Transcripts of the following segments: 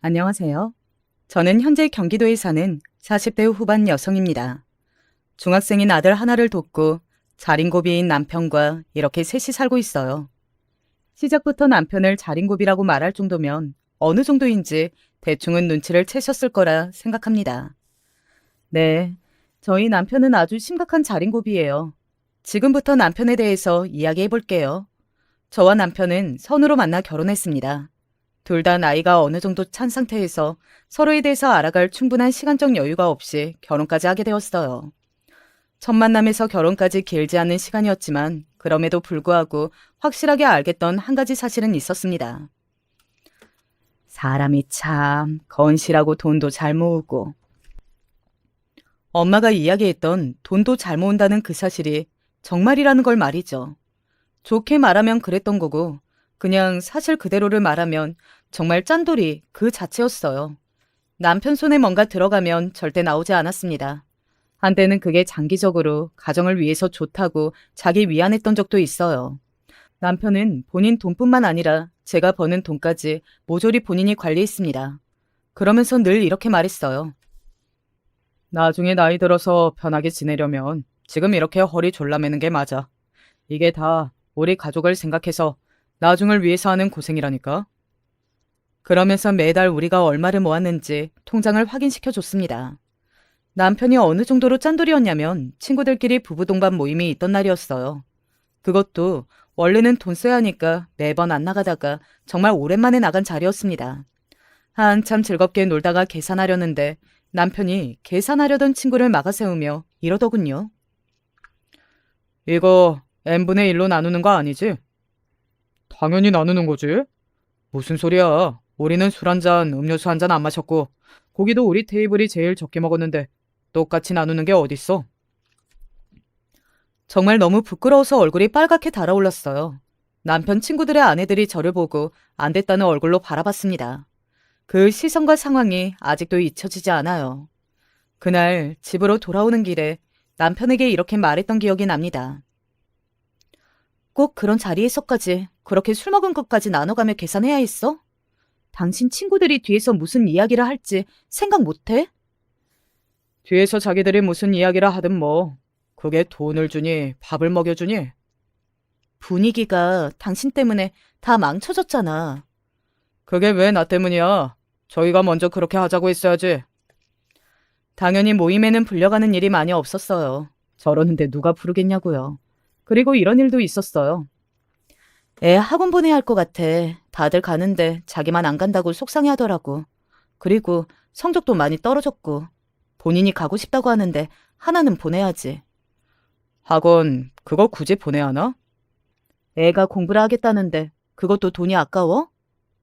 안녕하세요. 저는 현재 경기도에 사는 40대 후반 여성입니다. 중학생인 아들 하나를 돕고 자린고비인 남편과 이렇게 셋이 살고 있어요. 시작부터 남편을 자린고비라고 말할 정도면 어느 정도인지 대충은 눈치를 채셨을 거라 생각합니다. 네, 저희 남편은 아주 심각한 자린고비예요. 지금부터 남편에 대해서 이야기해 볼게요. 저와 남편은 선으로 만나 결혼했습니다. 둘 다 나이가 어느 정도 찬 상태에서 서로에 대해서 알아갈 충분한 시간적 여유가 없이 결혼까지 하게 되었어요. 첫 만남에서 결혼까지 길지 않은 시간이었지만 그럼에도 불구하고 확실하게 알겠던 한 가지 사실은 있었습니다. 사람이 참 건실하고 돈도 잘 모으고. 엄마가 이야기했던 돈도 잘 모은다는 그 사실이 정말이라는 걸 말이죠. 좋게 말하면 그랬던 거고 그냥 사실 그대로를 말하면 정말 짠돌이 그 자체였어요. 남편 손에 뭔가 들어가면 절대 나오지 않았습니다. 한때는 그게 장기적으로 가정을 위해서 좋다고 자기 위안했던 적도 있어요. 남편은 본인 돈뿐만 아니라 제가 버는 돈까지 모조리 본인이 관리했습니다. 그러면서 늘 이렇게 말했어요. 나중에 나이 들어서 편하게 지내려면 지금 이렇게 허리 졸라매는 게 맞아. 이게 다 우리 가족을 생각해서 나중을 위해서 하는 고생이라니까. 그러면서 매달 우리가 얼마를 모았는지 통장을 확인시켜줬습니다. 남편이 어느 정도로 짠돌이었냐면 친구들끼리 부부 동반 모임이 있던 날이었어요. 그것도 원래는 돈 써야 하니까 매번 안 나가다가 정말 오랜만에 나간 자리였습니다. 한참 즐겁게 놀다가 계산하려는데 남편이 계산하려던 친구를 막아세우며 이러더군요. 이거 n분의 1로 나누는 거 아니지? 당연히 나누는 거지. 무슨 소리야. 우리는 술 한 잔, 음료수 한 잔 안 마셨고 고기도 우리 테이블이 제일 적게 먹었는데 똑같이 나누는 게 어딨어? 정말 너무 부끄러워서 얼굴이 빨갛게 달아올랐어요. 남편 친구들의 아내들이 저를 보고 안 됐다는 얼굴로 바라봤습니다. 그 시선과 상황이 아직도 잊혀지지 않아요. 그날 집으로 돌아오는 길에 남편에게 이렇게 말했던 기억이 납니다. 꼭 그런 자리에서까지 그렇게 술 먹은 것까지 나눠가며 계산해야 했어? 당신 친구들이 뒤에서 무슨 이야기를 할지 생각 못해? 뒤에서 자기들이 무슨 이야기를 하든 뭐 그게 돈을 주니 밥을 먹여주니? 분위기가 당신 때문에 다 망쳐졌잖아. 그게 왜 나 때문이야? 저희가 먼저 그렇게 하자고 했어야지. 당연히 모임에는 불려가는 일이 많이 없었어요. 저러는데 누가 부르겠냐고요. 그리고 이런 일도 있었어요. 애 학원 보내야 할 것 같아. 다들 가는데 자기만 안 간다고 속상해하더라고. 그리고 성적도 많이 떨어졌고. 본인이 가고 싶다고 하는데 하나는 보내야지. 학원 그거 굳이 보내야 하나? 애가 공부를 하겠다는데 그것도 돈이 아까워?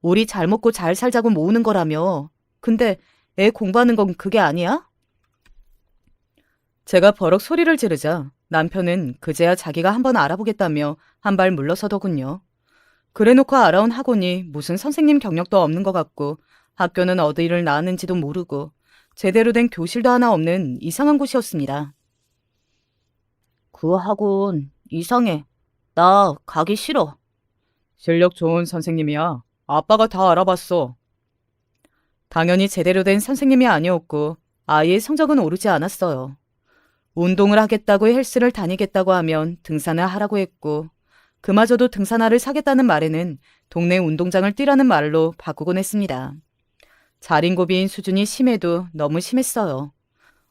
우리 잘 먹고 잘 살자고 모으는 거라며. 근데 애 공부하는 건 그게 아니야? 제가 버럭 소리를 지르자 남편은 그제야 자기가 한번 알아보겠다며 한 발 물러서더군요. 그래놓고 알아온 학원이 무슨 선생님 경력도 없는 것 같고 학교는 어디를 나왔는지도 모르고 제대로 된 교실도 하나 없는 이상한 곳이었습니다. 그 학원 이상해. 나 가기 싫어. 실력 좋은 선생님이야. 아빠가 다 알아봤어. 당연히 제대로 된 선생님이 아니었고 아이의 성적은 오르지 않았어요. 운동을 하겠다고 헬스를 다니겠다고 하면 등산을 하라고 했고 그마저도 등산화를 사겠다는 말에는 동네 운동장을 뛰라는 말로 바꾸곤 했습니다. 자린고비인 수준이 심해도 너무 심했어요.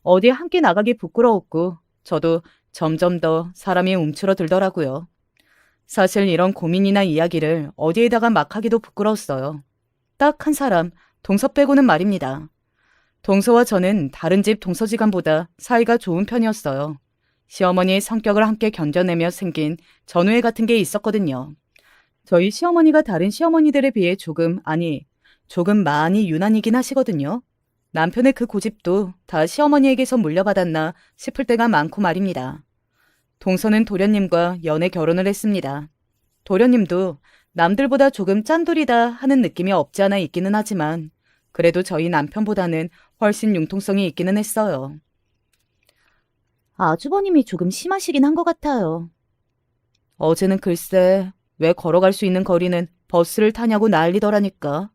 어디 함께 나가기 부끄러웠고 저도 점점 더 사람이 움츠러들더라고요. 사실 이런 고민이나 이야기를 어디에다가 막 하기도 부끄러웠어요. 딱 한 사람, 동서 빼고는 말입니다. 동서와 저는 다른 집 동서지간보다 사이가 좋은 편이었어요. 시어머니의 성격을 함께 견뎌내며 생긴 전우애 같은 게 있었거든요. 저희 시어머니가 다른 시어머니들에 비해 조금 많이 유난이긴 하시거든요. 남편의 그 고집도 다 시어머니에게서 물려받았나 싶을 때가 많고 말입니다. 동서는 도련님과 연애 결혼을 했습니다. 도련님도 남들보다 조금 짠돌이다 하는 느낌이 없지 않아 있기는 하지만 그래도 저희 남편보다는 훨씬 융통성이 있기는 했어요. 아주버님이 조금 심하시긴 한 것 같아요. 어제는 글쎄 왜 걸어갈 수 있는 거리는 버스를 타냐고 난리더라니까.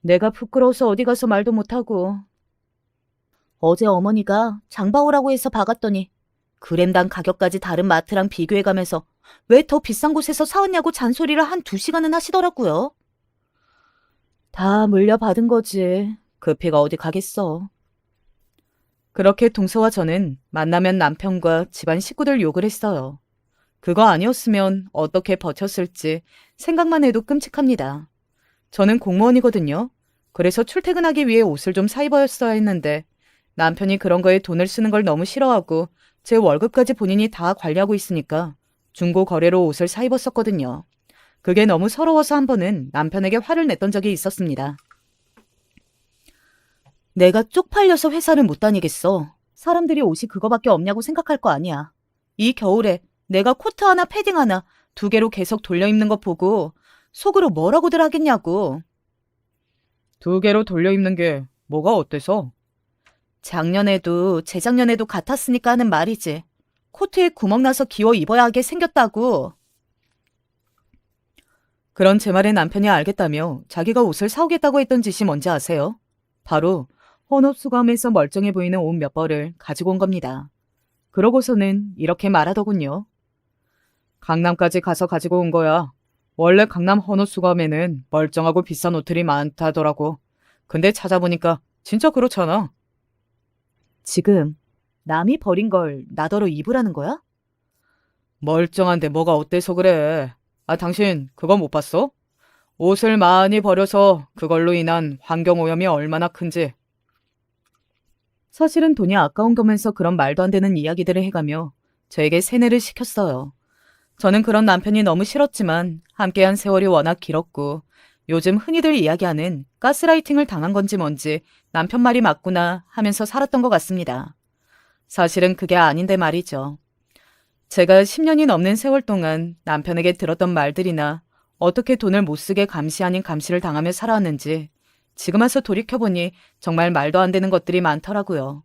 내가 부끄러워서 어디 가서 말도 못하고. 어제 어머니가 장바오라고 해서 박았더니 그램당 가격까지 다른 마트랑 비교해가면서 왜 더 비싼 곳에서 사왔냐고 잔소리를 한 2시간은 하시더라고요. 다 물려받은 거지. 그 피가 어디 가겠어. 그렇게 동서와 저는 만나면 남편과 집안 식구들 욕을 했어요. 그거 아니었으면 어떻게 버텼을지 생각만 해도 끔찍합니다. 저는 공무원이거든요. 그래서 출퇴근하기 위해 옷을 좀 사 입었어야 했는데 남편이 그런 거에 돈을 쓰는 걸 너무 싫어하고 제 월급까지 본인이 다 관리하고 있으니까 중고 거래로 옷을 사 입었었거든요. 그게 너무 서러워서 한 번은 남편에게 화를 냈던 적이 있었습니다. 내가 쪽팔려서 회사를 못 다니겠어. 사람들이 옷이 그거밖에 없냐고 생각할 거 아니야. 이 겨울에 내가 코트 하나 패딩 하나 2개로 계속 돌려 입는 거 보고 속으로 뭐라고들 하겠냐고. 2개로 돌려 입는 게 뭐가 어때서? 작년에도 재작년에도 같았으니까 하는 말이지. 코트에 구멍 나서 기워 입어야 하게 생겼다고. 그런 제 말에 남편이 알겠다며 자기가 옷을 사오겠다고 했던 짓이 뭔지 아세요? 바로 혼업 수거함에서 멀쩡해 보이는 옷 몇 벌을 가지고 온 겁니다. 그러고서는 이렇게 말하더군요. 강남까지 가서 가지고 온 거야. 원래 강남 헌옷 수거함에는 멀쩡하고 비싼 옷들이 많다더라고. 근데 찾아보니까 진짜 그렇잖아. 지금 남이 버린 걸 나더러 입으라는 거야? 멀쩡한데 뭐가 어때서 그래. 아, 당신 그거 못 봤어? 옷을 많이 버려서 그걸로 인한 환경오염이 얼마나 큰지. 사실은 돈이 아까운 거면서 그런 말도 안 되는 이야기들을 해가며 저에게 세뇌를 시켰어요. 저는 그런 남편이 너무 싫었지만 함께한 세월이 워낙 길었고 요즘 흔히들 이야기하는 가스라이팅을 당한 건지 뭔지 남편 말이 맞구나 하면서 살았던 것 같습니다. 사실은 그게 아닌데 말이죠. 제가 10년이 넘는 세월 동안 남편에게 들었던 말들이나 어떻게 돈을 못 쓰게 감시 아닌 감시를 당하며 살아왔는지 지금 와서 돌이켜보니 정말 말도 안 되는 것들이 많더라고요.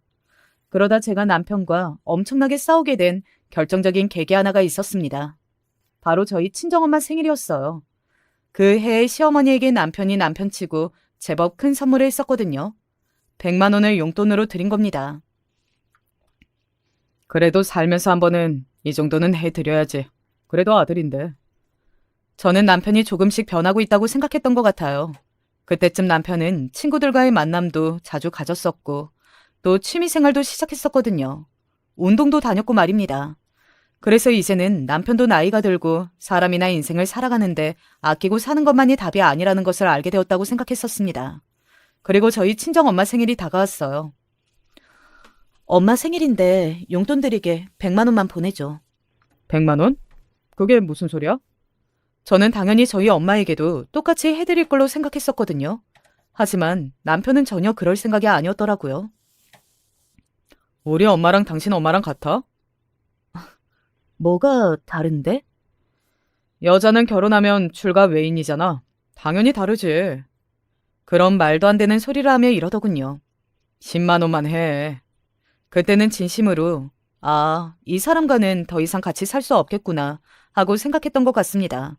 그러다 제가 남편과 엄청나게 싸우게 된 결정적인 계기 하나가 있었습니다. 바로 저희 친정엄마 생일이었어요. 그 해에 시어머니에게 남편이 남편치고 제법 큰 선물을 했었거든요. 100만 원을 용돈으로 드린 겁니다. 그래도 살면서 한 번은 이 정도는 해드려야지. 그래도 아들인데. 저는 남편이 조금씩 변하고 있다고 생각했던 것 같아요. 그때쯤 남편은 친구들과의 만남도 자주 가졌었고 또 취미생활도 시작했었거든요. 운동도 다녔고 말입니다. 그래서 이제는 남편도 나이가 들고 사람이나 인생을 살아가는데 아끼고 사는 것만이 답이 아니라는 것을 알게 되었다고 생각했었습니다. 그리고 저희 친정엄마 생일이 다가왔어요. 엄마 생일인데 용돈 드리게 100만 원만 보내줘. 100만 원? 그게 무슨 소리야? 저는 당연히 저희 엄마에게도 똑같이 해드릴 걸로 생각했었거든요. 하지만 남편은 전혀 그럴 생각이 아니었더라고요. 우리 엄마랑 당신 엄마랑 같아? 뭐가 다른데? 여자는 결혼하면 출가 외인이잖아. 당연히 다르지. 그런 말도 안 되는 소리를 하며 이러더군요. 10만 원만 해. 그때는 진심으로 이 사람과는 더 이상 같이 살 수 없겠구나 하고 생각했던 것 같습니다.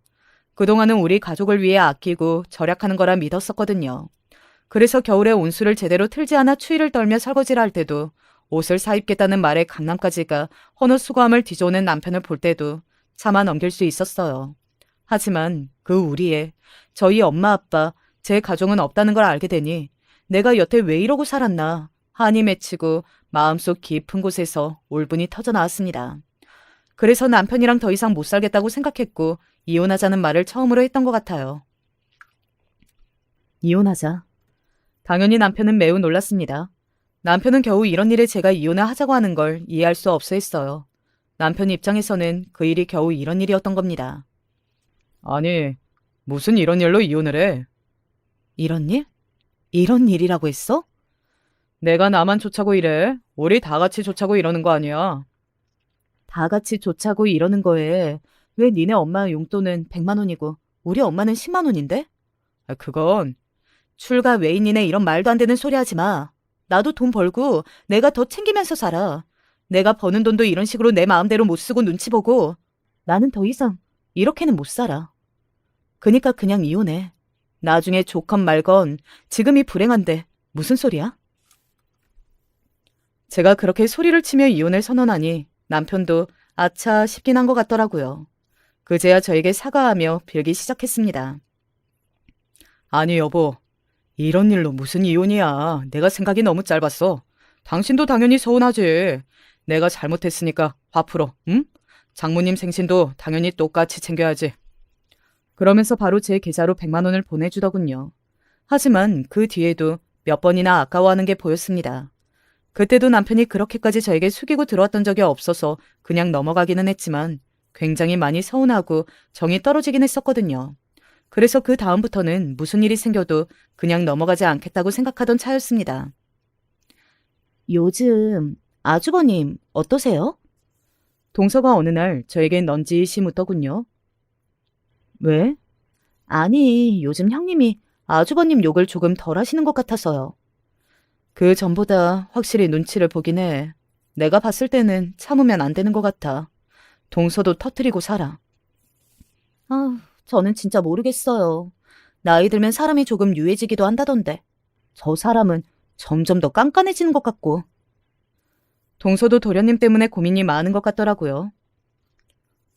그동안은 우리 가족을 위해 아끼고 절약하는 거라 믿었었거든요. 그래서 겨울에 온수를 제대로 틀지 않아 추위를 떨며 설거지를 할 때도 옷을 사입겠다는 말에 강남까지 가 헌옷 수거함을 뒤져오는 남편을 볼 때도 차마 넘길 수 있었어요. 하지만 그 우리에 저희 엄마 아빠 제 가족은 없다는 걸 알게 되니 내가 여태 왜 이러고 살았나 한이 맺히고 마음속 깊은 곳에서 울분이 터져 나왔습니다. 그래서 남편이랑 더 이상 못 살겠다고 생각했고 이혼하자는 말을 처음으로 했던 것 같아요. 이혼하자. 당연히 남편은 매우 놀랐습니다. 남편은 겨우 이런 일에 제가 이혼을 하자고 하는 걸 이해할 수 없어 했어요. 남편 입장에서는 그 일이 겨우 이런 일이었던 겁니다. 아니, 무슨 이런 일로 이혼을 해? 이런 일? 이런 일이라고 했어? 내가 나만 좋자고 이래. 우리 다 같이 좋자고 이러는 거 아니야. 다 같이 좋자고 이러는 거에 왜 니네 엄마 용돈은 100만 원이고 우리 엄마는 10만 원인데? 그건 출가 외인이네 이런 말도 안 되는 소리 하지 마. 나도 돈 벌고 내가 더 챙기면서 살아. 내가 버는 돈도 이런 식으로 내 마음대로 못 쓰고 눈치 보고 나는 더 이상 이렇게는 못 살아. 그니까 그냥 이혼해. 나중에 좋건 말건 지금이 불행한데 무슨 소리야? 제가 그렇게 소리를 치며 이혼을 선언하니 남편도 아차 싶긴 한 것 같더라고요. 그제야 저에게 사과하며 빌기 시작했습니다. 아니 여보, 이런 일로 무슨 이혼이야. 내가 생각이 너무 짧았어. 당신도 당연히 서운하지. 내가 잘못했으니까 화 풀어, 응? 장모님 생신도 당연히 똑같이 챙겨야지. 그러면서 바로 제 계좌로 100만 원을 보내주더군요. 하지만 그 뒤에도 몇 번이나 아까워하는 게 보였습니다. 그때도 남편이 그렇게까지 저에게 숙이고 들어왔던 적이 없어서 그냥 넘어가기는 했지만 굉장히 많이 서운하고 정이 떨어지긴 했었거든요. 그래서 그 다음부터는 무슨 일이 생겨도 그냥 넘어가지 않겠다고 생각하던 차였습니다. 요즘 아주버님 어떠세요? 동서가 어느 날 저에게 넌지시 묻더군요. 왜? 아니, 요즘 형님이 아주버님 욕을 조금 덜 하시는 것 같아서요. 그 전보다 확실히 눈치를 보긴 해. 내가 봤을 때는 참으면 안 되는 것 같아. 동서도 터뜨리고 살아. 아, 저는 진짜 모르겠어요. 나이 들면 사람이 조금 유해지기도 한다던데. 저 사람은 점점 더 깐깐해지는 것 같고. 동서도 도련님 때문에 고민이 많은 것 같더라고요.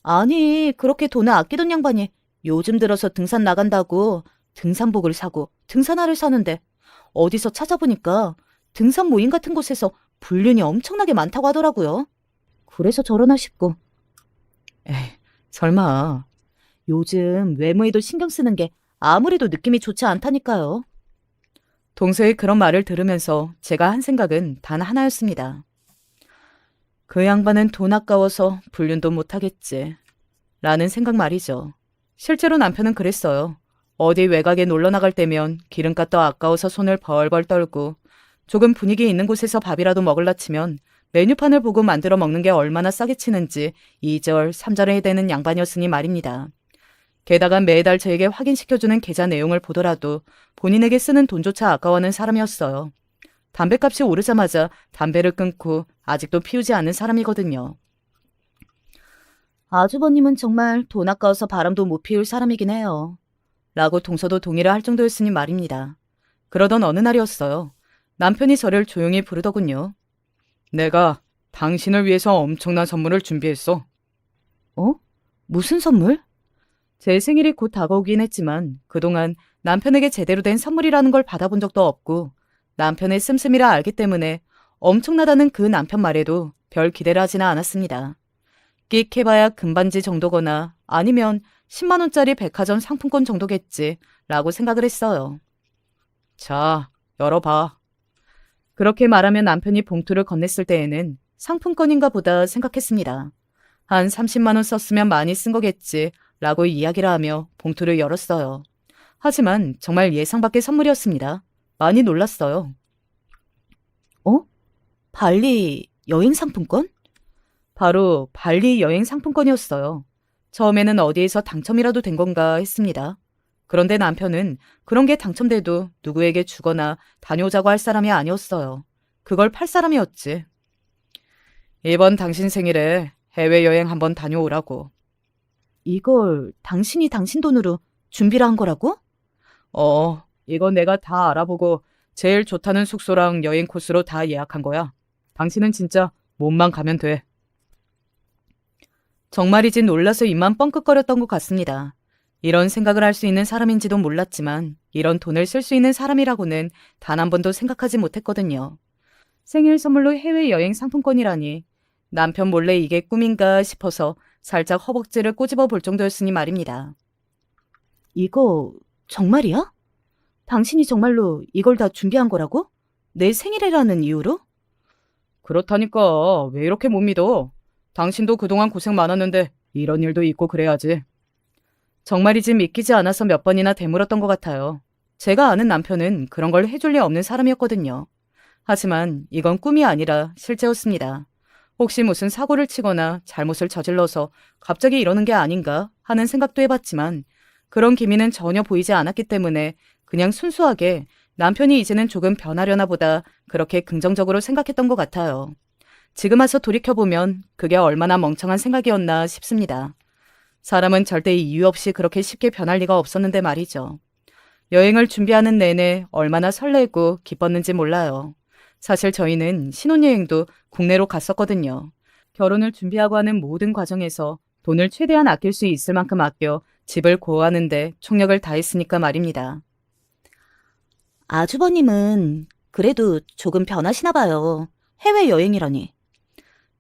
아니, 그렇게 돈을 아끼던 양반이 요즘 들어서 등산 나간다고 등산복을 사고 등산화를 사는데 어디서 찾아보니까 등산 모임 같은 곳에서 불륜이 엄청나게 많다고 하더라고요. 그래서 저러나 싶고. 에이, 설마. 요즘 외모에도 신경 쓰는 게 아무래도 느낌이 좋지 않다니까요. 동서의 그런 말을 들으면서 제가 한 생각은 단 하나였습니다. 그 양반은 돈 아까워서 불륜도 못하겠지. 라는 생각 말이죠. 실제로 남편은 그랬어요. 어디 외곽에 놀러 나갈 때면 기름값도 아까워서 손을 벌벌 떨고 조금 분위기 있는 곳에서 밥이라도 먹을라 치면 메뉴판을 보고 만들어 먹는 게 얼마나 싸게 치는지 2절, 3절을 해대는 양반이었으니 말입니다. 게다가 매달 저에게 확인시켜주는 계좌 내용을 보더라도 본인에게 쓰는 돈조차 아까워하는 사람이었어요. 담배값이 오르자마자 담배를 끊고 아직도 피우지 않는 사람이거든요. 아주버님은 정말 돈 아까워서 바람도 못 피울 사람이긴 해요. 라고 동서도 동의를 할 정도였으니 말입니다. 그러던 어느 날이었어요. 남편이 저를 조용히 부르더군요. 내가 당신을 위해서 엄청난 선물을 준비했어. 어? 무슨 선물? 제 생일이 곧 다가오긴 했지만 그동안 남편에게 제대로 된 선물이라는 걸 받아본 적도 없고 남편의 씀씀이라 알기 때문에 엄청나다는 그 남편 말에도 별 기대를 하지는 않았습니다. 끽 해봐야 금반지 정도거나 아니면 10만 원짜리 백화점 상품권 정도겠지 라고 생각을 했어요. 자, 열어봐. 그렇게 말하면 남편이 봉투를 건넸을 때에는 상품권인가 보다 생각했습니다. 한 30만 원 썼으면 많이 쓴 거겠지 라고 이야기를 하며 봉투를 열었어요. 하지만 정말 예상 밖의 선물이었습니다. 많이 놀랐어요. 어? 발리 여행 상품권? 바로 발리 여행 상품권이었어요. 처음에는 어디에서 당첨이라도 된 건가 했습니다. 그런데 남편은 그런 게 당첨돼도 누구에게 주거나 다녀오자고 할 사람이 아니었어요. 그걸 팔 사람이었지. 이번 당신 생일에 해외여행 한번 다녀오라고. 이걸 당신이 당신 돈으로 준비를 한 거라고? 이건 내가 다 알아보고 제일 좋다는 숙소랑 여행 코스로 다 예약한 거야. 당신은 진짜 몸만 가면 돼. 정말이지 놀라서 입만 뻥끗거렸던 것 같습니다. 이런 생각을 할 수 있는 사람인지도 몰랐지만 이런 돈을 쓸 수 있는 사람이라고는 단 한 번도 생각하지 못했거든요. 생일 선물로 해외여행 상품권이라니 남편 몰래 이게 꿈인가 싶어서 살짝 허벅지를 꼬집어 볼 정도였으니 말입니다. 이거 정말이야? 당신이 정말로 이걸 다 준비한 거라고? 내 생일이라는 이유로? 그렇다니까 왜 이렇게 못 믿어? 당신도 그동안 고생 많았는데 이런 일도 있고 그래야지. 정말이지 믿기지 않아서 몇 번이나 되물었던 것 같아요. 제가 아는 남편은 그런 걸 해줄 리 없는 사람이었거든요. 하지만 이건 꿈이 아니라 실제였습니다. 혹시 무슨 사고를 치거나 잘못을 저질러서 갑자기 이러는 게 아닌가 하는 생각도 해봤지만 그런 기미는 전혀 보이지 않았기 때문에 그냥 순수하게 남편이 이제는 조금 변하려나 보다 그렇게 긍정적으로 생각했던 것 같아요. 지금 와서 돌이켜보면 그게 얼마나 멍청한 생각이었나 싶습니다. 사람은 절대 이유 없이 그렇게 쉽게 변할 리가 없었는데 말이죠. 여행을 준비하는 내내 얼마나 설레고 기뻤는지 몰라요. 사실 저희는 신혼여행도 국내로 갔었거든요. 결혼을 준비하고 하는 모든 과정에서 돈을 최대한 아낄 수 있을 만큼 아껴 집을 고하는데 총력을 다했으니까 말입니다. 아주버님은 그래도 조금 변하시나 봐요. 해외여행이라니.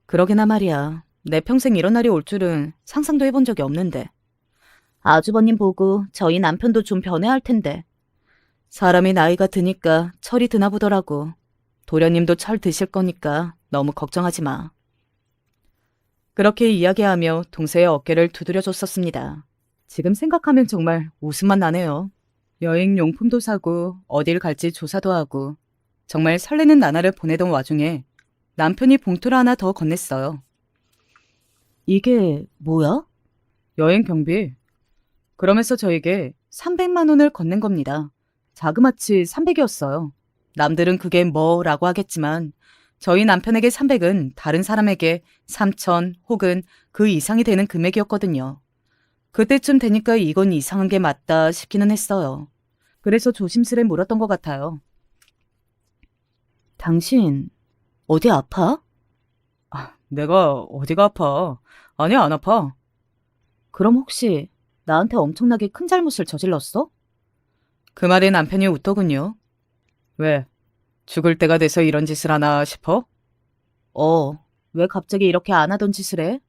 그러게나 말이야. 내 평생 이런 날이 올 줄은 상상도 해본 적이 없는데. 아주버님 보고 저희 남편도 좀 변해야 할 텐데. 사람이 나이가 드니까 철이 드나 보더라고. 도련님도 철 드실 거니까 너무 걱정하지 마. 그렇게 이야기하며 동서의 어깨를 두드려줬었습니다. 지금 생각하면 정말 웃음만 나네요. 여행 용품도 사고 어딜 갈지 조사도 하고 정말 설레는 나날을 보내던 와중에 남편이 봉투를 하나 더 건넸어요. 이게 뭐야? 여행 경비. 그러면서 저에게 300만 원을 건넨 겁니다. 자그마치 300이었어요. 남들은 그게 뭐라고 하겠지만 저희 남편에게 300은 다른 사람에게 3천 혹은 그 이상이 되는 금액이었거든요. 그때쯤 되니까 이건 이상한 게 맞다 싶기는 했어요. 그래서 조심스레 물었던 것 같아요. 당신 어디 아파? 내가 어디가 아파? 아니, 안 아파. 그럼 혹시 나한테 엄청나게 큰 잘못을 저질렀어? 그 말에 남편이 웃더군요. 왜? 죽을 때가 돼서 이런 짓을 하나 싶어? 왜 갑자기 이렇게 안 하던 짓을 해?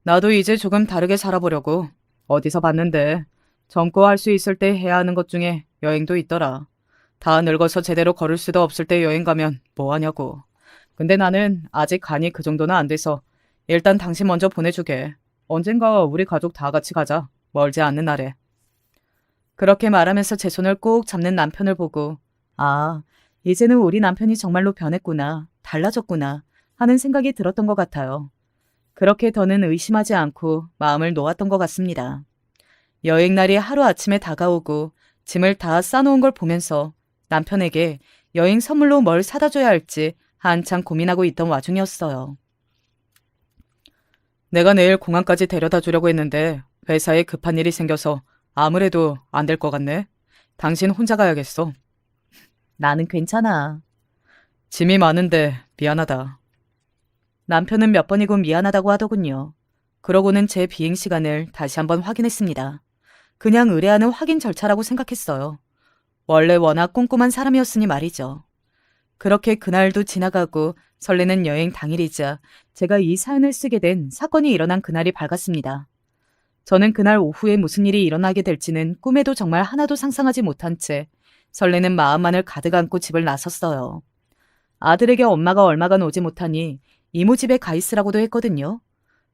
나도 이제 조금 다르게 살아보려고. 어디서 봤는데 젊고 할 수 있을 때 해야 하는 것 중에 여행도 있더라. 다 늙어서 제대로 걸을 수도 없을 때 여행 가면 뭐 하냐고. 근데 나는 아직 간이 그 정도는 안 돼서 일단 당신 먼저 보내주게. 언젠가 우리 가족 다 같이 가자. 멀지 않는 날에. 그렇게 말하면서 제 손을 꼭 잡는 남편을 보고 아, 이제는 우리 남편이 정말로 변했구나. 달라졌구나. 하는 생각이 들었던 것 같아요. 그렇게 더는 의심하지 않고 마음을 놓았던 것 같습니다. 여행날이 하루아침에 다가오고 짐을 다 싸놓은 걸 보면서 남편에게 여행 선물로 뭘 사다 줘야 할지 한참 고민하고 있던 와중이었어요. 내가 내일 공항까지 데려다 주려고 했는데 회사에 급한 일이 생겨서 아무래도 안 될 것 같네. 당신 혼자 가야겠어. 나는 괜찮아. 짐이 많은데 미안하다. 남편은 몇 번이고 미안하다고 하더군요. 그러고는 제 비행 시간을 다시 한번 확인했습니다. 그냥 의뢰하는 확인 절차라고 생각했어요. 원래 워낙 꼼꼼한 사람이었으니 말이죠. 그렇게 그날도 지나가고 설레는 여행 당일이자 제가 이 사연을 쓰게 된 사건이 일어난 그날이 밝았습니다. 저는 그날 오후에 무슨 일이 일어나게 될지는 꿈에도 정말 하나도 상상하지 못한 채 설레는 마음만을 가득 안고 집을 나섰어요. 아들에게 엄마가 얼마간 오지 못하니 이모 집에 가 있으라고도 했거든요.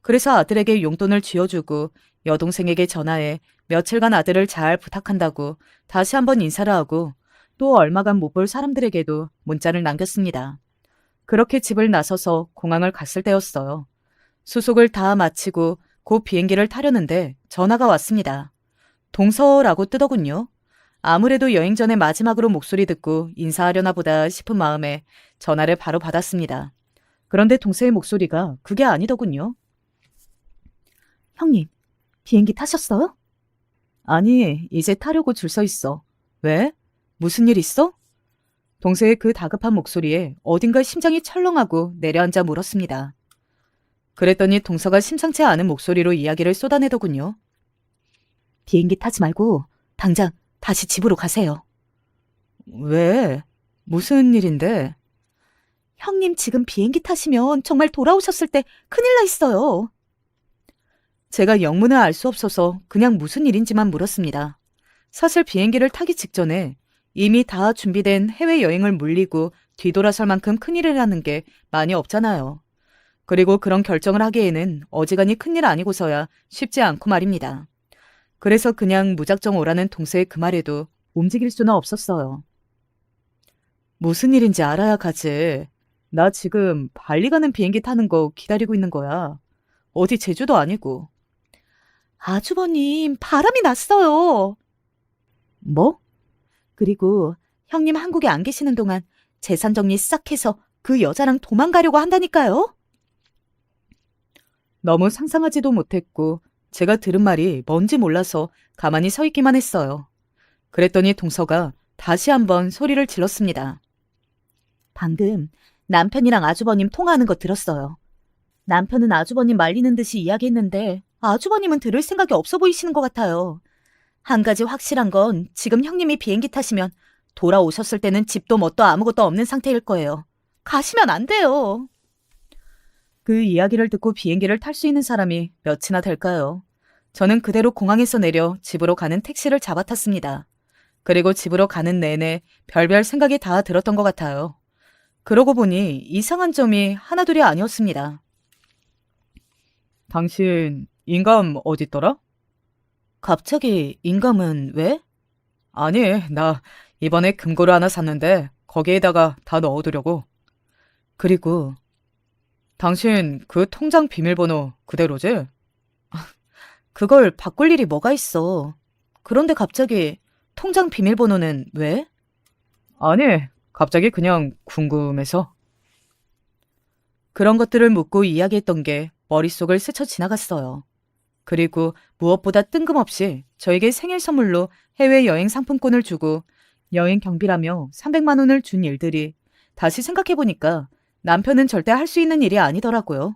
그래서 아들에게 용돈을 쥐어주고 여동생에게 전화해 며칠간 아들을 잘 부탁한다고 다시 한번 인사를 하고 또 얼마간 못 볼 사람들에게도 문자를 남겼습니다. 그렇게 집을 나서서 공항을 갔을 때였어요. 수속을 다 마치고 곧 비행기를 타려는데 전화가 왔습니다. 동서라고 뜨더군요. 아무래도 여행 전에 마지막으로 목소리 듣고 인사하려나 보다 싶은 마음에 전화를 바로 받았습니다. 그런데 동서의 목소리가 그게 아니더군요. 형님, 비행기 타셨어요? 아니, 이제 타려고 줄 서 있어. 왜? 무슨 일 있어? 동서의 그 다급한 목소리에 어딘가 심장이 철렁하고 내려앉아 물었습니다. 그랬더니 동서가 심상치 않은 목소리로 이야기를 쏟아내더군요. 비행기 타지 말고 당장 다시 집으로 가세요. 왜? 무슨 일인데? 형님 지금 비행기 타시면 정말 돌아오셨을 때 큰일 나 있어요. 제가 영문을 알 수 없어서 그냥 무슨 일인지만 물었습니다. 사실 비행기를 타기 직전에 이미 다 준비된 해외여행을 물리고 뒤돌아설 만큼 큰일을 하는 게 많이 없잖아요. 그리고 그런 결정을 하기에는 어지간히 큰일 아니고서야 쉽지 않고 말입니다. 그래서 그냥 무작정 오라는 동서의 그 말에도 움직일 수는 없었어요. 무슨 일인지 알아야 가지. 나 지금 발리 가는 비행기 타는 거 기다리고 있는 거야. 어디 제주도 아니고. 아주버님, 바람이 났어요. 뭐? 그리고 형님 한국에 안 계시는 동안 재산 정리 싹 해서 그 여자랑 도망가려고 한다니까요. 너무 상상하지도 못했고 제가 들은 말이 뭔지 몰라서 가만히 서 있기만 했어요. 그랬더니 동서가 다시 한번 소리를 질렀습니다. 방금 남편이랑 아주버님 통화하는 거 들었어요. 남편은 아주버님 말리는 듯이 이야기했는데 아주버님은 들을 생각이 없어 보이시는 것 같아요. 한 가지 확실한 건 지금 형님이 비행기 타시면 돌아오셨을 때는 집도 뭣도 아무것도 없는 상태일 거예요. 가시면 안 돼요. 그 이야기를 듣고 비행기를 탈 수 있는 사람이 몇이나 될까요? 저는 그대로 공항에서 내려 집으로 가는 택시를 잡아탔습니다. 그리고 집으로 가는 내내 별별 생각이 다 들었던 것 같아요. 그러고 보니 이상한 점이 하나둘이 아니었습니다. 당신 인감 어딨더라? 갑자기 인감은 왜? 아니, 나 이번에 금고를 하나 샀는데 거기에다가 다 넣어두려고. 그리고 당신 그 통장 비밀번호 그대로지? 그걸 바꿀 일이 뭐가 있어. 그런데 갑자기 통장 비밀번호는 왜? 아니, 갑자기 그냥 궁금해서. 그런 것들을 묻고 이야기했던 게 머릿속을 스쳐 지나갔어요. 그리고 무엇보다 뜬금없이 저에게 생일 선물로 해외여행 상품권을 주고 여행 경비라며 300만 원을 준 일들이 다시 생각해보니까 남편은 절대 할 수 있는 일이 아니더라고요.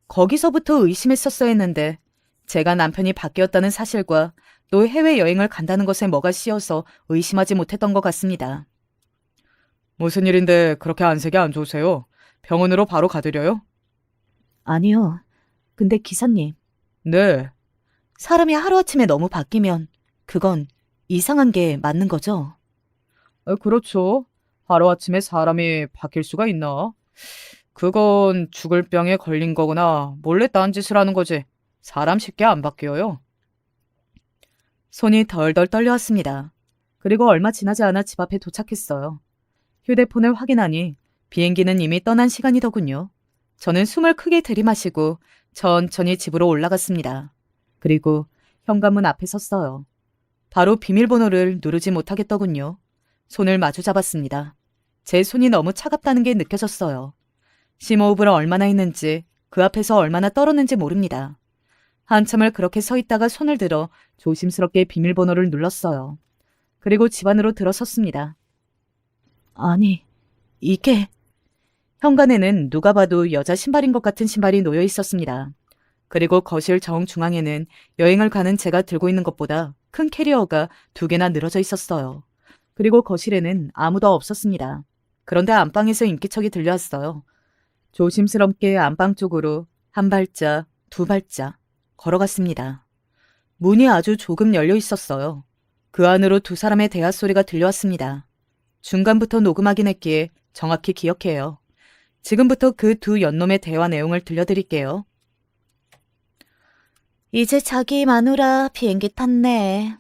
거기서부터 의심했었어야 했는데 제가 남편이 바뀌었다는 사실과 또 해외여행을 간다는 것에 뭐가 씌어서 의심하지 못했던 것 같습니다. 무슨 일인데 그렇게 안색이 안 좋으세요? 병원으로 바로 가드려요? 아니요. 근데 기사님, 네. 사람이 하루아침에 너무 바뀌면 그건 이상한 게 맞는 거죠? 그렇죠. 하루아침에 사람이 바뀔 수가 있나? 그건 죽을 병에 걸린 거거나 몰래 딴짓을 하는 거지. 사람 쉽게 안 바뀌어요. 손이 덜덜 떨려왔습니다. 그리고 얼마 지나지 않아 집 앞에 도착했어요. 휴대폰을 확인하니 비행기는 이미 떠난 시간이더군요. 저는 숨을 크게 들이마시고 천천히 집으로 올라갔습니다. 그리고 현관문 앞에 섰어요. 바로 비밀번호를 누르지 못하겠더군요. 손을 마주 잡았습니다. 제 손이 너무 차갑다는 게 느껴졌어요. 심호흡을 얼마나 했는지 그 앞에서 얼마나 떨었는지 모릅니다. 한참을 그렇게 서 있다가 손을 들어 조심스럽게 비밀번호를 눌렀어요. 그리고 집 안으로 들어섰습니다. 아니, 이게 현관에는 누가 봐도 여자 신발인 것 같은 신발이 놓여 있었습니다. 그리고 거실 정중앙에는 여행을 가는 제가 들고 있는 것보다 큰 캐리어가 2개나 늘어져 있었어요. 그리고 거실에는 아무도 없었습니다. 그런데 안방에서 인기척이 들려왔어요. 조심스럽게 안방 쪽으로 한 발짝, 2발짝 걸어갔습니다. 문이 아주 조금 열려 있었어요. 그 안으로 2 사람의 대화 소리가 들려왔습니다. 중간부터 녹음하긴 했기에 정확히 기억해요. 지금부터 그 2 연놈의 대화 내용을 들려드릴게요. 이제 자기 마누라 비행기 탔네.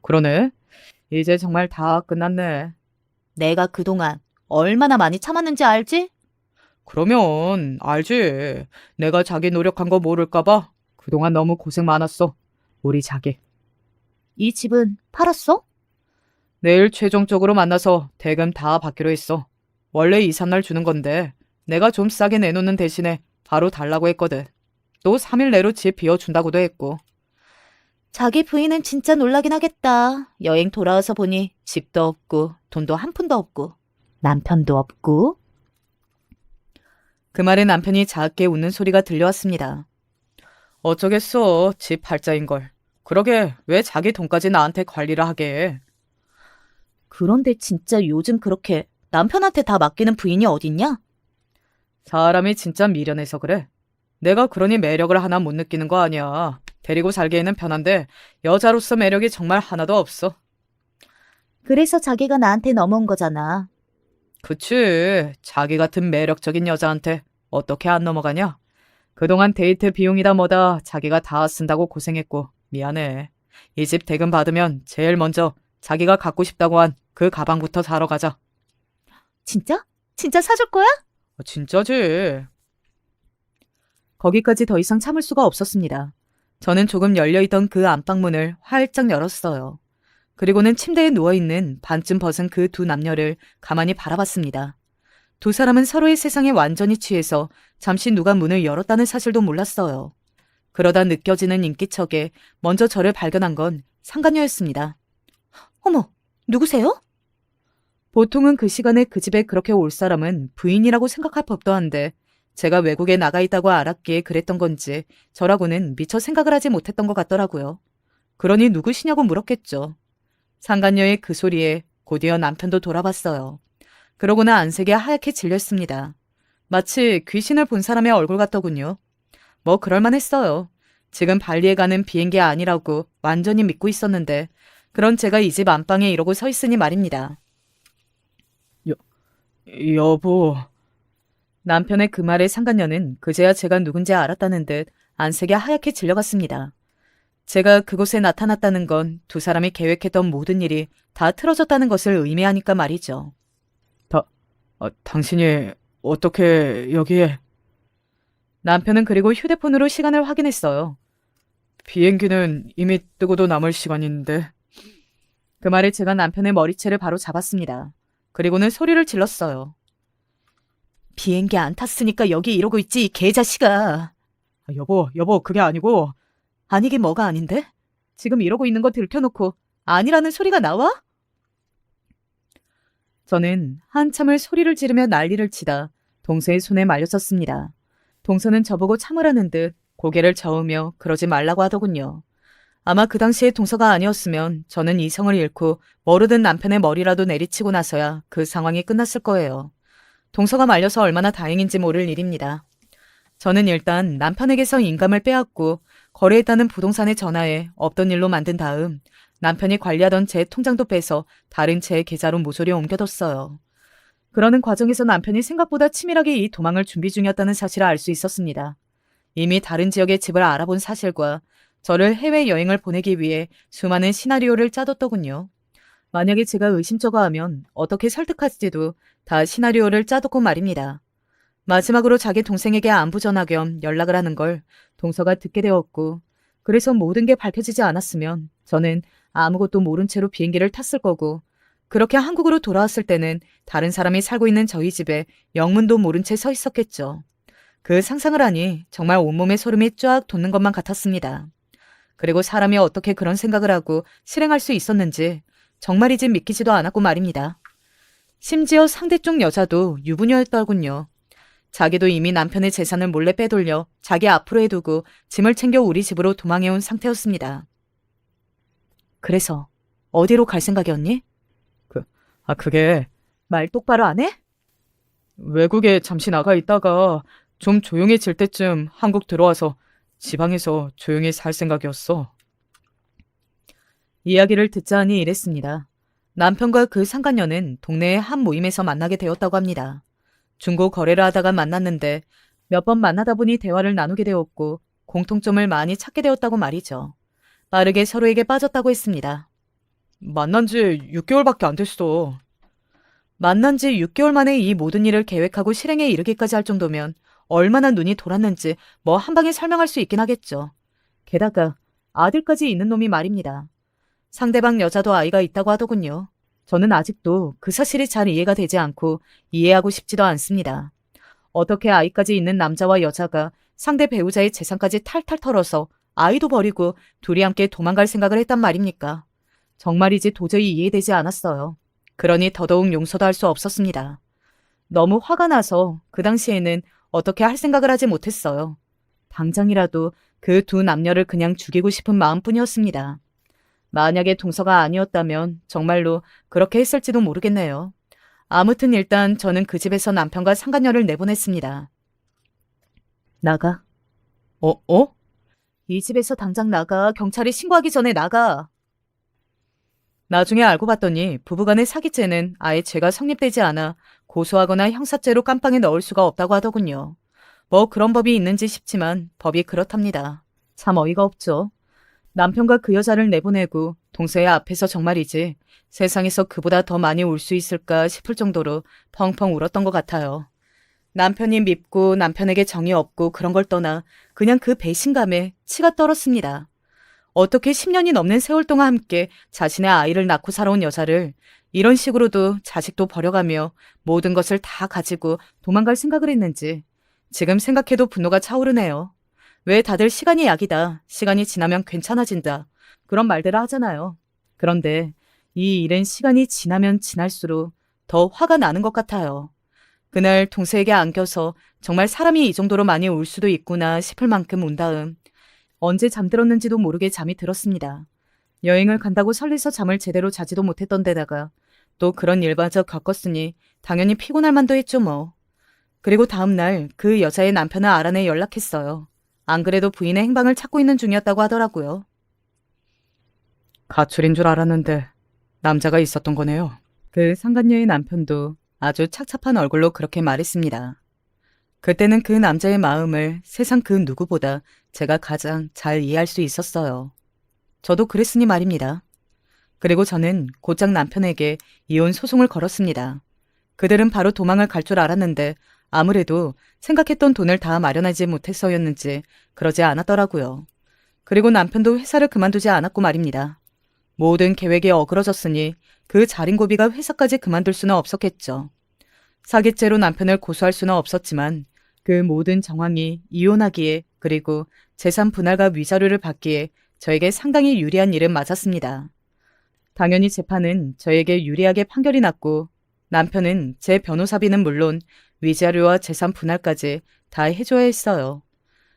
그러네. 이제 정말 다 끝났네. 내가 그동안 얼마나 많이 참았는지 알지? 그러면 알지. 내가 자기 노력한 거 모를까봐 그동안 너무 고생 많았어. 우리 자기. 이 집은 팔았어? 내일 최종적으로 만나서 대금 다 받기로 했어. 원래 이삿날 주는 건데 내가 좀 싸게 내놓는 대신에 바로 달라고 했거든. 또 3일 내로 집 비워준다고도 했고. 자기 부인은 진짜 놀라긴 하겠다. 여행 돌아와서 보니 집도 없고 돈도 한 푼도 없고 남편도 없고. 그 말에 남편이 작게 웃는 소리가 들려왔습니다. 어쩌겠어. 집 팔자인걸. 그러게 왜 자기 돈까지 나한테 관리를 하게 해. 그런데 진짜 요즘 그렇게 남편한테 다 맡기는 부인이 어딨냐? 사람이 진짜 미련해서 그래. 내가 그러니 매력을 하나 못 느끼는 거 아니야. 데리고 살기에는 편한데 여자로서 매력이 정말 하나도 없어. 그래서 자기가 나한테 넘어온 거잖아. 그치. 자기 같은 매력적인 여자한테 어떻게 안 넘어가냐? 그동안 데이트 비용이다 뭐다 자기가 다 쓴다고 고생했고 미안해. 이 집 대금 받으면 제일 먼저 자기가 갖고 싶다고 한 그 가방부터 사러 가자. 진짜? 진짜 사줄 거야? 진짜지. 거기까지 더 이상 참을 수가 없었습니다. 저는 조금 열려있던 그 안방문을 활짝 열었어요. 그리고는 침대에 누워있는 반쯤 벗은 그 2 남녀를 가만히 바라봤습니다. 2 사람은 서로의 세상에 완전히 취해서 잠시 누가 문을 열었다는 사실도 몰랐어요. 그러다 느껴지는 인기척에 먼저 저를 발견한 건 상간녀였습니다. 어머, 누구세요? 보통은 그 시간에 그 집에 그렇게 올 사람은 부인이라고 생각할 법도 한데 제가 외국에 나가 있다고 알았기에 그랬던 건지 저라고는 미처 생각을 하지 못했던 것 같더라고요. 그러니 누구시냐고 물었겠죠. 상간녀의 그 소리에 곧이어 남편도 돌아봤어요. 그러고는 안색이 하얗게 질렸습니다. 마치 귀신을 본 사람의 얼굴 같더군요. 뭐 그럴만했어요. 지금 발리에 가는 비행기 아니라고 완전히 믿고 있었는데 그런 제가 이 집 안방에 이러고 서 있으니 말입니다. 여보. 남편의 그 말에 상간녀는 그제야 제가 누군지 알았다는 듯 안색이 하얗게 질려갔습니다. 제가 그곳에 나타났다는 건 두 사람이 계획했던 모든 일이 다 틀어졌다는 것을 의미하니까 말이죠. 당신이 어떻게 여기에? 남편은 그리고 휴대폰으로 시간을 확인했어요. 비행기는 이미 뜨고도 남을 시간인데. 그 말에 제가 남편의 머리채를 바로 잡았습니다. 그리고는 소리를 질렀어요. 비행기 안 탔으니까 여기 이러고 있지, 이 개자식아. 여보, 그게 아니고. 아니긴 뭐가 아닌데? 지금 이러고 있는 거 들켜놓고 아니라는 소리가 나와? 저는 한참을 소리를 지르며 난리를 치다 동서의 손에 말렸었습니다. 동서는 저보고 참으라는 듯 고개를 저으며 그러지 말라고 하더군요. 아마 그 당시에 동서가 아니었으면 저는 이성을 잃고 모르던 남편의 머리라도 내리치고 나서야 그 상황이 끝났을 거예요. 동서가 말려서 얼마나 다행인지 모를 일입니다. 저는 일단 남편에게서 인감을 빼앗고 거래했다는 부동산에 전화해 없던 일로 만든 다음 남편이 관리하던 제 통장도 빼서 다른 제 계좌로 모조리 옮겨뒀어요. 그러는 과정에서 남편이 생각보다 치밀하게 이 도망을 준비 중이었다는 사실을 알 수 있었습니다. 이미 다른 지역의 집을 알아본 사실과 저를 해외여행을 보내기 위해 수많은 시나리오를 짜뒀더군요. 만약에 제가 의심쩍어 하면 어떻게 설득할지도 다 시나리오를 짜뒀고 말입니다. 마지막으로 자기 동생에게 안부 전화 겸 연락을 하는 걸 동서가 듣게 되었고 그래서 모든 게 밝혀지지 않았으면 저는 아무것도 모른 채로 비행기를 탔을 거고 그렇게 한국으로 돌아왔을 때는 다른 사람이 살고 있는 저희 집에 영문도 모른 채 서 있었겠죠. 그 상상을 하니 정말 온몸에 소름이 쫙 돋는 것만 같았습니다. 그리고 사람이 어떻게 그런 생각을 하고 실행할 수 있었는지 정말이지 믿기지도 않았고 말입니다. 심지어 상대쪽 여자도 유부녀였더군요. 자기도 이미 남편의 재산을 몰래 빼돌려 자기 앞으로 해두고 짐을 챙겨 우리 집으로 도망해온 상태였습니다. 그래서 어디로 갈 생각이었니? 그게 말 똑바로 안 해? 외국에 잠시 나가 있다가 좀 조용해질 때쯤 한국 들어와서 지방에서 조용히 살 생각이었어. 이야기를 듣자 하니 이랬습니다. 남편과 그 상간녀는 동네의 한 모임에서 만나게 되었다고 합니다. 중고 거래를 하다가 만났는데 몇 번 만나다 보니 대화를 나누게 되었고 공통점을 많이 찾게 되었다고 말이죠. 빠르게 서로에게 빠졌다고 했습니다. 만난 지 6개월밖에 안 됐어. 만난 지 6개월 만에 이 모든 일을 계획하고 실행에 이르기까지 할 정도면 얼마나 눈이 돌았는지 뭐 한 방에 설명할 수 있긴 하겠죠. 게다가 아들까지 있는 놈이 말입니다. 상대방 여자도 아이가 있다고 하더군요. 저는 아직도 그 사실이 잘 이해가 되지 않고 이해하고 싶지도 않습니다. 어떻게 아이까지 있는 남자와 여자가 상대 배우자의 재산까지 탈탈 털어서 아이도 버리고 둘이 함께 도망갈 생각을 했단 말입니까? 정말이지 도저히 이해되지 않았어요. 그러니 더더욱 용서도 할 수 없었습니다. 너무 화가 나서 그 당시에는 어떻게 할 생각을 하지 못했어요. 당장이라도 그 두 남녀를 그냥 죽이고 싶은 마음뿐이었습니다. 만약에 동서가 아니었다면 정말로 그렇게 했을지도 모르겠네요. 아무튼 일단 저는 그 집에서 남편과 상간녀를 내보냈습니다. 나가. 이 집에서 당장 나가. 경찰에 신고하기 전에 나가. 나중에 알고 봤더니 부부간의 사기죄는 아예 죄가 성립되지 않아 고소하거나 형사죄로 깜빵에 넣을 수가 없다고 하더군요. 뭐 그런 법이 있는지 싶지만 법이 그렇답니다. 참 어이가 없죠. 남편과 그 여자를 내보내고 동서의 앞에서 정말이지 세상에서 그보다 더 많이 울 수 있을까 싶을 정도로 펑펑 울었던 것 같아요. 남편이 밉고 남편에게 정이 없고 그런 걸 떠나 그냥 그 배신감에 치가 떨었습니다. 어떻게 10년이 넘는 세월 동안 함께 자신의 아이를 낳고 살아온 여자를 이런 식으로도 자식도 버려가며 모든 것을 다 가지고 도망갈 생각을 했는지 지금 생각해도 분노가 차오르네요. 왜 다들 시간이 약이다, 시간이 지나면 괜찮아진다 그런 말들을 하잖아요. 그런데 이 일은 시간이 지나면 지날수록 더 화가 나는 것 같아요. 그날 동서에게 안겨서 정말 사람이 이 정도로 많이 울 수도 있구나 싶을 만큼 운 다음 언제 잠들었는지도 모르게 잠이 들었습니다. 여행을 간다고 설레서 잠을 제대로 자지도 못했던 데다가 또 그런 일마저 겪었으니 당연히 피곤할 만도 했죠 뭐. 그리고 다음날 그 여자의 남편을 알아내 연락했어요. 안 그래도 부인의 행방을 찾고 있는 중이었다고 하더라고요. 가출인 줄 알았는데 남자가 있었던 거네요. 그 상간녀의 남편도 아주 착잡한 얼굴로 그렇게 말했습니다. 그때는 그 남자의 마음을 세상 그 누구보다 제가 가장 잘 이해할 수 있었어요. 저도 그랬으니 말입니다. 그리고 저는 곧장 남편에게 이혼 소송을 걸었습니다. 그들은 바로 도망을 갈 줄 알았는데 아무래도 생각했던 돈을 다 마련하지 못해서였는지 그러지 않았더라고요. 그리고 남편도 회사를 그만두지 않았고 말입니다. 모든 계획이 어그러졌으니 그 자린고비가 회사까지 그만둘 수는 없었겠죠. 사기죄로 남편을 고소할 수는 없었지만 그 모든 정황이 이혼하기에 그리고 재산 분할과 위자료를 받기에 저에게 상당히 유리한 일은 맞았습니다. 당연히 재판은 저에게 유리하게 판결이 났고 남편은 제 변호사비는 물론 위자료와 재산 분할까지 다 해줘야 했어요.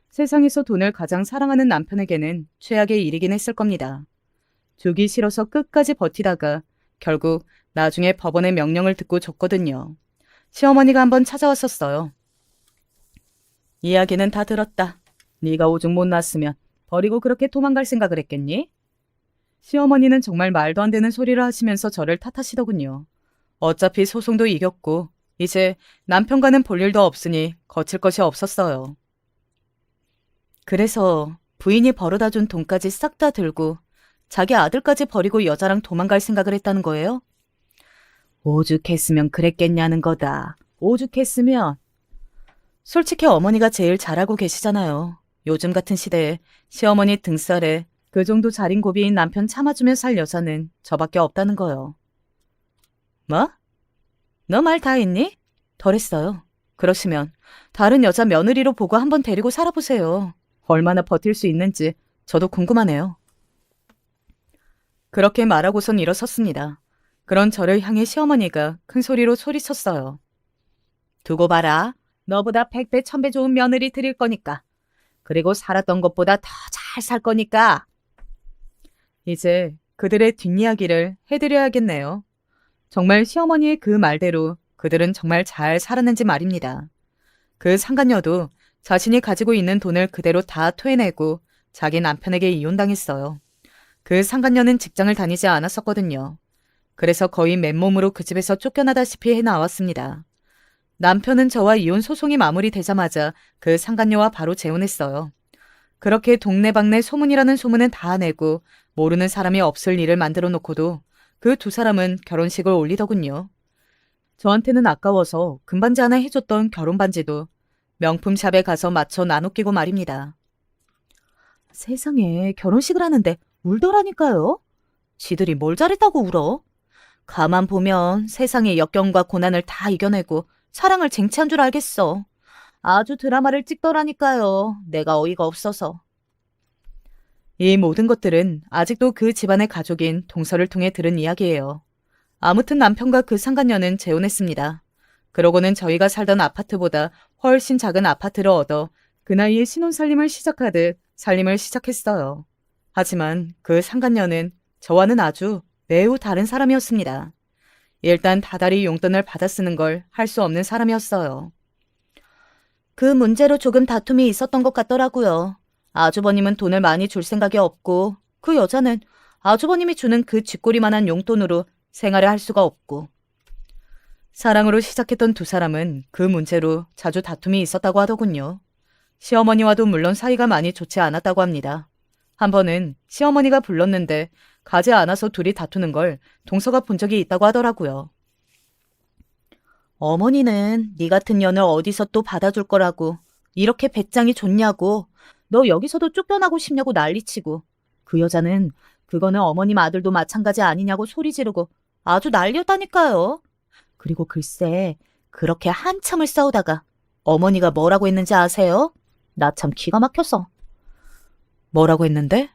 세상에서 돈을 가장 사랑하는 남편에게는 최악의 일이긴 했을 겁니다. 주기 싫어서 끝까지 버티다가 결국 나중에 법원의 명령을 듣고 줬거든요. 시어머니가 한번 찾아왔었어요. 이야기는 다 들었다. 네가 오죽 못 났으면 버리고 그렇게 도망갈 생각을 했겠니? 시어머니는 정말 말도 안 되는 소리를 하시면서 저를 탓하시더군요. 어차피 소송도 이겼고 이제 남편과는 볼 일도 없으니 거칠 것이 없었어요. 그래서 부인이 벌어다 준 돈까지 싹 다 들고 자기 아들까지 버리고 여자랑 도망갈 생각을 했다는 거예요? 오죽했으면 그랬겠냐는 거다. 오죽했으면. 솔직히 어머니가 제일 잘 알고 계시잖아요. 요즘 같은 시대에 시어머니 등살에 그 정도 자린고비인 남편 참아주며 살 여자는 저밖에 없다는 거요. 뭐? 너 말 다 했니? 덜했어요. 그러시면 다른 여자 며느리로 보고 한번 데리고 살아보세요. 얼마나 버틸 수 있는지 저도 궁금하네요. 그렇게 말하고선 일어섰습니다. 그런 저를 향해 시어머니가 큰 소리로 소리쳤어요. 두고 봐라. 너보다 100배 1000배 좋은 며느리 드릴 거니까. 그리고 살았던 것보다 더 잘 살 거니까. 이제 그들의 뒷이야기를 해드려야겠네요. 정말 시어머니의 그 말대로 그들은 정말 잘 살았는지 말입니다. 그 상간녀도 자신이 가지고 있는 돈을 그대로 다 토해내고 자기 남편에게 이혼당했어요. 그 상간녀는 직장을 다니지 않았었거든요. 그래서 거의 맨몸으로 그 집에서 쫓겨나다시피 해나왔습니다. 남편은 저와 이혼 소송이 마무리되자마자 그 상간녀와 바로 재혼했어요. 그렇게 동네방네 소문이라는 소문은 다 내고 모르는 사람이 없을 일을 만들어 놓고도 그 두 사람은 결혼식을 올리더군요. 저한테는 아까워서 금반지 하나 해줬던 결혼반지도 명품샵에 가서 맞춰 나눠 끼고 말입니다. 세상에 결혼식을 하는데 울더라니까요. 지들이 뭘 잘했다고 울어? 가만 보면 세상의 역경과 고난을 다 이겨내고 사랑을 쟁취한 줄 알겠어. 아주 드라마를 찍더라니까요. 내가 어이가 없어서. 이 모든 것들은 아직도 그 집안의 가족인 동서를 통해 들은 이야기예요. 아무튼 남편과 그 상간녀는 재혼했습니다. 그러고는 저희가 살던 아파트보다 훨씬 작은 아파트를 얻어 그 나이에 신혼살림을 시작하듯 살림을 시작했어요. 하지만 그 상간녀는 저와는 아주 매우 다른 사람이었습니다. 일단 다달이 용돈을 받아 쓰는 걸 할 수 없는 사람이었어요. 그 문제로 조금 다툼이 있었던 것 같더라고요. 아주버님은 돈을 많이 줄 생각이 없고 그 여자는 아주버님이 주는 그 쥐꼬리만한 용돈으로 생활을 할 수가 없고. 사랑으로 시작했던 두 사람은 그 문제로 자주 다툼이 있었다고 하더군요. 시어머니와도 물론 사이가 많이 좋지 않았다고 합니다. 한 번은 시어머니가 불렀는데 가지 않아서 둘이 다투는 걸 동서가 본 적이 있다고 하더라고요. 어머니는 네 같은 년을 어디서 또 받아줄 거라고 이렇게 배짱이 좋냐고 너 여기서도 쫓겨나고 싶냐고 난리치고 그 여자는 그거는 어머님 아들도 마찬가지 아니냐고 소리 지르고 아주 난리였다니까요. 그리고 글쎄 그렇게 한참을 싸우다가 어머니가 뭐라고 했는지 아세요? 나 참 기가 막혀서. 뭐라고 했는데?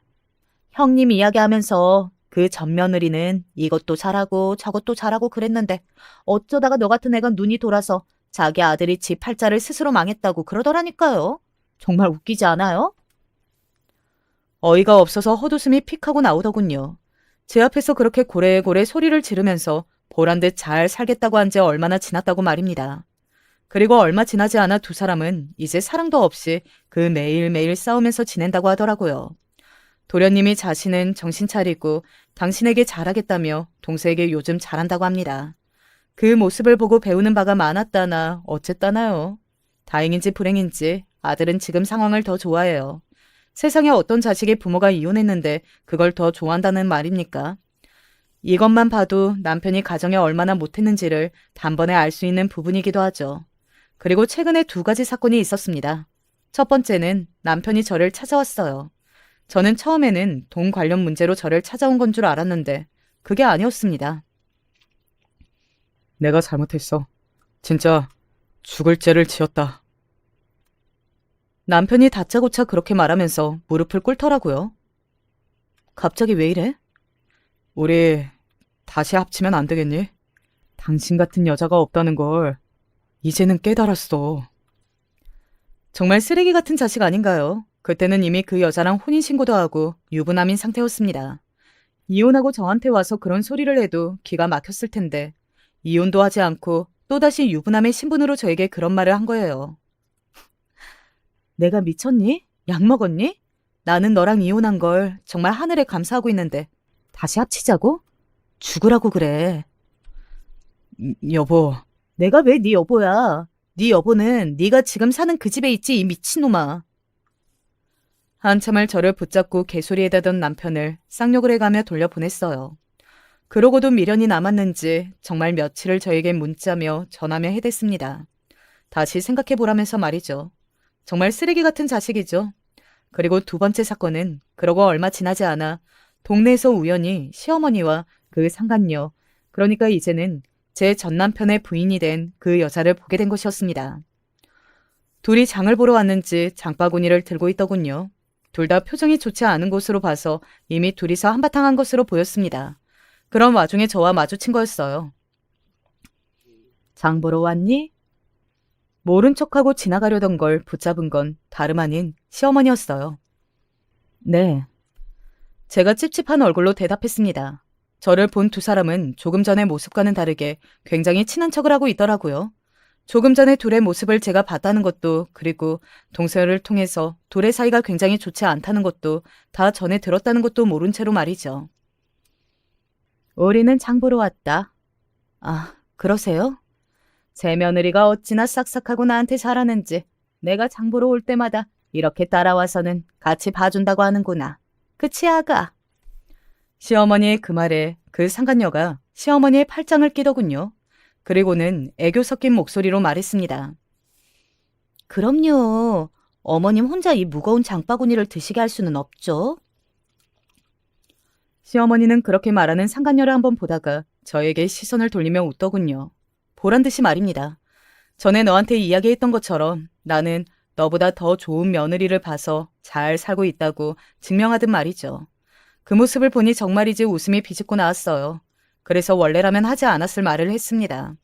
형님 이야기하면서 그 전 며느리는 이것도 잘하고 저것도 잘하고 그랬는데 어쩌다가 너 같은 애가 눈이 돌아서 자기 아들이 지 팔자를 스스로 망했다고 그러더라니까요. 정말 웃기지 않아요? 어이가 없어서 헛웃음이 픽 하고 나오더군요. 제 앞에서 그렇게 고래고래 소리를 지르면서 보란듯 잘 살겠다고 한 지 얼마나 지났다고 말입니다. 그리고 얼마 지나지 않아 두 사람은 이제 사랑도 없이 그 매일매일 싸우면서 지낸다고 하더라고요. 도련님이 자신은 정신 차리고 당신에게 잘하겠다며 동생에게 요즘 잘한다고 합니다. 그 모습을 보고 배우는 바가 많았다나 어쨌다나요. 다행인지 불행인지 아들은 지금 상황을 더 좋아해요. 세상에 어떤 자식의 부모가 이혼했는데 그걸 더 좋아한다는 말입니까? 이것만 봐도 남편이 가정에 얼마나 못했는지를 단번에 알 수 있는 부분이기도 하죠. 그리고 최근에 두 가지 사건이 있었습니다. 첫 번째는 남편이 저를 찾아왔어요. 저는 처음에는 돈 관련 문제로 저를 찾아온 건 줄 알았는데 그게 아니었습니다. 내가 잘못했어. 진짜 죽을 죄를 지었다. 남편이 다짜고짜 그렇게 말하면서 무릎을 꿇더라고요. 갑자기 왜 이래? 우리 다시 합치면 안 되겠니? 당신 같은 여자가 없다는 걸 이제는 깨달았어. 정말 쓰레기 같은 자식 아닌가요? 그때는 이미 그 여자랑 혼인신고도 하고 유부남인 상태였습니다. 이혼하고 저한테 와서 그런 소리를 해도 기가 막혔을 텐데 이혼도 하지 않고 또다시 유부남의 신분으로 저에게 그런 말을 한 거예요. 내가 미쳤니? 약 먹었니? 나는 너랑 이혼한 걸 정말 하늘에 감사하고 있는데 다시 합치자고? 죽으라고 그래. 여보. 내가 왜 네 여보야? 네 여보는 네가 지금 사는 그 집에 있지, 이 미친놈아. 한참을 저를 붙잡고 개소리에다던 남편을 쌍욕을 해가며 돌려보냈어요. 그러고도 미련이 남았는지 정말 며칠을 저에게 문자며 전화며 해댔습니다. 다시 생각해보라면서 말이죠. 정말 쓰레기 같은 자식이죠. 그리고 두 번째 사건은 그러고 얼마 지나지 않아 동네에서 우연히 시어머니와 그 상간녀, 그러니까 이제는 제 전남편의 부인이 된 그 여자를 보게 된 것이었습니다. 둘이 장을 보러 왔는지 장바구니를 들고 있더군요. 둘 다 표정이 좋지 않은 것으로 봐서 이미 둘이서 한바탕 한 것으로 보였습니다. 그런 와중에 저와 마주친 거였어요. 장 보러 왔니? 모른 척하고 지나가려던 걸 붙잡은 건 다름 아닌 시어머니였어요. 네. 제가 찝찝한 얼굴로 대답했습니다. 저를 본 두 사람은 조금 전의 모습과는 다르게 굉장히 친한 척을 하고 있더라고요. 조금 전에 둘의 모습을 제가 봤다는 것도, 그리고 동서를 통해서 둘의 사이가 굉장히 좋지 않다는 것도 다 전에 들었다는 것도 모른 채로 말이죠. 우리는 장 보러 왔다. 아, 그러세요? 제 며느리가 어찌나 싹싹하고 나한테 잘하는지 내가 장 보러 올 때마다 이렇게 따라와서는 같이 봐준다고 하는구나. 그치, 아가? 시어머니의 그 말에 그 상간녀가 시어머니의 팔짱을 끼더군요. 그리고는 애교 섞인 목소리로 말했습니다. 그럼요. 어머님 혼자 이 무거운 장바구니를 드시게 할 수는 없죠. 시어머니는 그렇게 말하는 상간녀를 한번 보다가 저에게 시선을 돌리며 웃더군요. 보란듯이 말입니다. 전에 너한테 이야기했던 것처럼 나는 너보다 더 좋은 며느리를 봐서 잘 살고 있다고 증명하듯 말이죠. 그 모습을 보니 정말이지 웃음이 비집고 나왔어요. 그래서 원래라면 하지 않았을 말을 했습니다.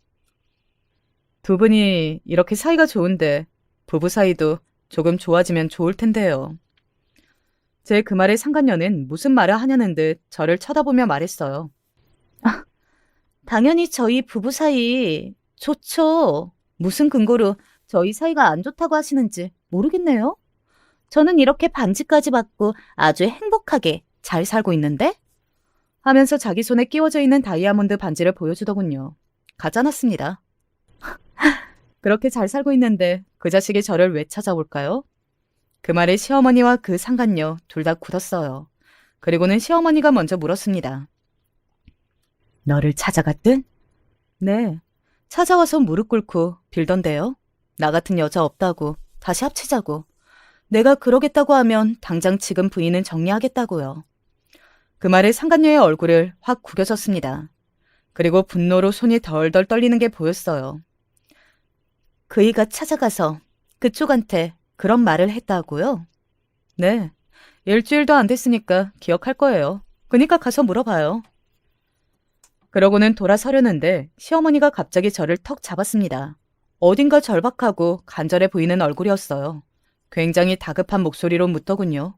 두 분이 이렇게 사이가 좋은데 부부 사이도 조금 좋아지면 좋을 텐데요. 제 그 말에 상간녀는 무슨 말을 하냐는 듯 저를 쳐다보며 말했어요. 아, 당연히 저희 부부 사이 좋죠. 무슨 근거로 저희 사이가 안 좋다고 하시는지 모르겠네요. 저는 이렇게 반지까지 받고 아주 행복하게 잘 살고 있는데? 하면서 자기 손에 끼워져 있는 다이아몬드 반지를 보여주더군요. 가짜났습니다. 그렇게 잘 살고 있는데 그 자식이 저를 왜 찾아올까요? 그 말에 시어머니와 그 상간녀 둘 다 굳었어요. 그리고는 시어머니가 먼저 물었습니다. 너를 찾아갔든? 네. 찾아와서 무릎 꿇고 빌던데요. 나 같은 여자 없다고, 다시 합치자고. 내가 그러겠다고 하면 당장 지금 부인은 정리하겠다고요. 그 말에 상간녀의 얼굴을 확 구겨졌습니다. 그리고 분노로 손이 덜덜 떨리는 게 보였어요. 그이가 찾아가서 그쪽한테 그런 말을 했다고요? 네. 일주일도 안 됐으니까 기억할 거예요. 그니까 가서 물어봐요. 그러고는 돌아서려는데 시어머니가 갑자기 저를 턱 잡았습니다. 어딘가 절박하고 간절해 보이는 얼굴이었어요. 굉장히 다급한 목소리로 묻더군요.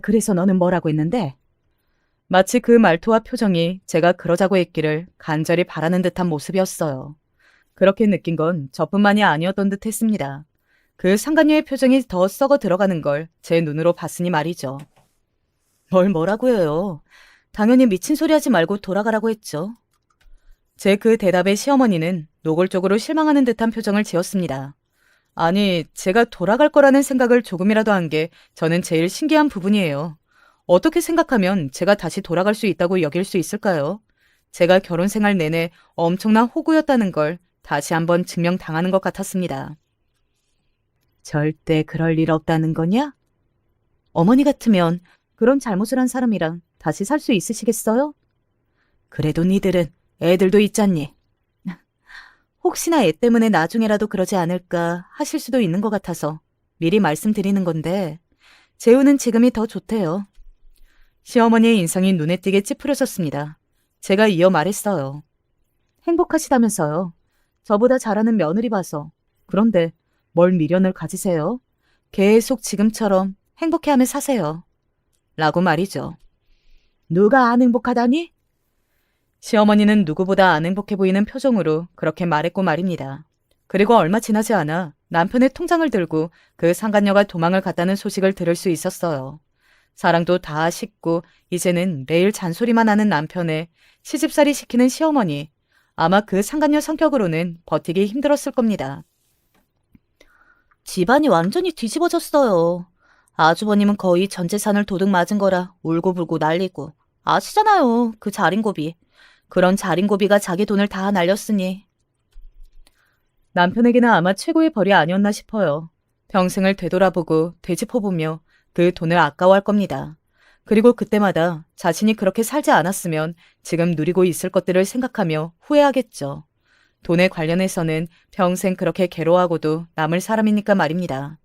그래서 너는 뭐라고 했는데? 마치 그 말투와 표정이 제가 그러자고 했기를 간절히 바라는 듯한 모습이었어요. 그렇게 느낀 건 저뿐만이 아니었던 듯 했습니다. 그 상간녀의 표정이 더 썩어 들어가는 걸 제 눈으로 봤으니 말이죠. 뭐라고 해요? 당연히 미친 소리 하지 말고 돌아가라고 했죠. 제 그 대답에 시어머니는 노골적으로 실망하는 듯한 표정을 지었습니다. 아니, 제가 돌아갈 거라는 생각을 조금이라도 한 게 저는 제일 신기한 부분이에요. 어떻게 생각하면 제가 다시 돌아갈 수 있다고 여길 수 있을까요? 제가 결혼 생활 내내 엄청난 호구였다는 걸 다시 한번 증명당하는 것 같았습니다. 절대 그럴 일 없다는 거냐? 어머니 같으면 그런 잘못을 한 사람이랑 다시 살 수 있으시겠어요? 그래도 니들은 애들도 있잖니. 혹시나 애 때문에 나중에라도 그러지 않을까 하실 수도 있는 것 같아서 미리 말씀드리는 건데 재우는 지금이 더 좋대요. 시어머니의 인상이 눈에 띄게 찌푸려졌습니다. 제가 이어 말했어요. 행복하시다면서요. 저보다 잘하는 며느리 봐서. 그런데 뭘 미련을 가지세요? 계속 지금처럼 행복해하며 사세요. 라고 말이죠. 누가 안 행복하다니? 시어머니는 누구보다 안 행복해 보이는 표정으로 그렇게 말했고 말입니다. 그리고 얼마 지나지 않아 남편의 통장을 들고 그 상간녀가 도망을 갔다는 소식을 들을 수 있었어요. 사랑도 다 식고 이제는 매일 잔소리만 하는 남편에 시집살이 시키는 시어머니. 아마 그 상간녀 성격으로는 버티기 힘들었을 겁니다. 집안이 완전히 뒤집어졌어요. 아주버님은 거의 전 재산을 도둑 맞은 거라 울고불고 난리고. 아시잖아요. 그 자린고비. 그런 자린고비가 자기 돈을 다 날렸으니. 남편에게는 아마 최고의 벌이 아니었나 싶어요. 평생을 되돌아보고 되짚어보며 그 돈을 아까워할 겁니다. 그리고 그때마다 자신이 그렇게 살지 않았으면 지금 누리고 있을 것들을 생각하며 후회하겠죠. 돈에 관련해서는 평생 그렇게 괴로워하고도 남을 사람이니까 말입니다.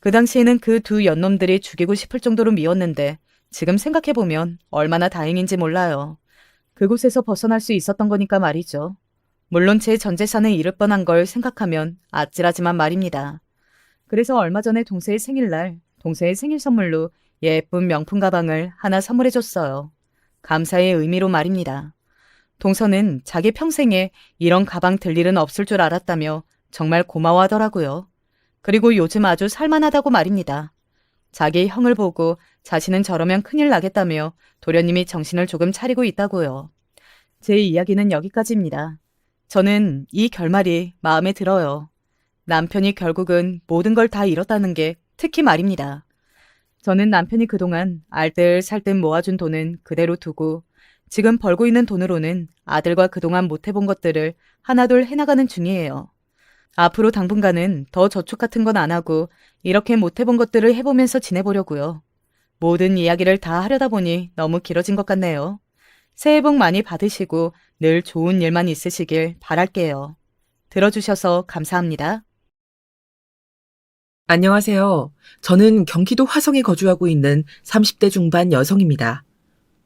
그 당시에는 그 두 연놈들이 죽이고 싶을 정도로 미웠는데 지금 생각해보면 얼마나 다행인지 몰라요. 그곳에서 벗어날 수 있었던 거니까 말이죠. 물론 제 전 재산을 잃을 뻔한 걸 생각하면 아찔하지만 말입니다. 그래서 얼마 전에 동생의 생일날 동생의 생일 선물로 예쁜 명품 가방을 하나 선물해줬어요. 감사의 의미로 말입니다. 동서는 자기 평생에 이런 가방 들 일은 없을 줄 알았다며 정말 고마워하더라고요. 그리고 요즘 아주 살만하다고 말입니다. 자기 형을 보고 자신은 저러면 큰일 나겠다며 도련님이 정신을 조금 차리고 있다고요. 제 이야기는 여기까지입니다. 저는 이 결말이 마음에 들어요. 남편이 결국은 모든 걸 다 잃었다는 게 특히 말입니다. 저는 남편이 그동안 알뜰살뜰 모아준 돈은 그대로 두고 지금 벌고 있는 돈으로는 아들과 그동안 못해본 것들을 하나둘 해나가는 중이에요. 앞으로 당분간은 더 저축 같은 건 안 하고 이렇게 못해본 것들을 해보면서 지내보려고요. 모든 이야기를 다 하려다 보니 너무 길어진 것 같네요. 새해 복 많이 받으시고 늘 좋은 일만 있으시길 바랄게요. 들어주셔서 감사합니다. 안녕하세요. 저는 경기도 화성에 거주하고 있는 30대 중반 여성입니다.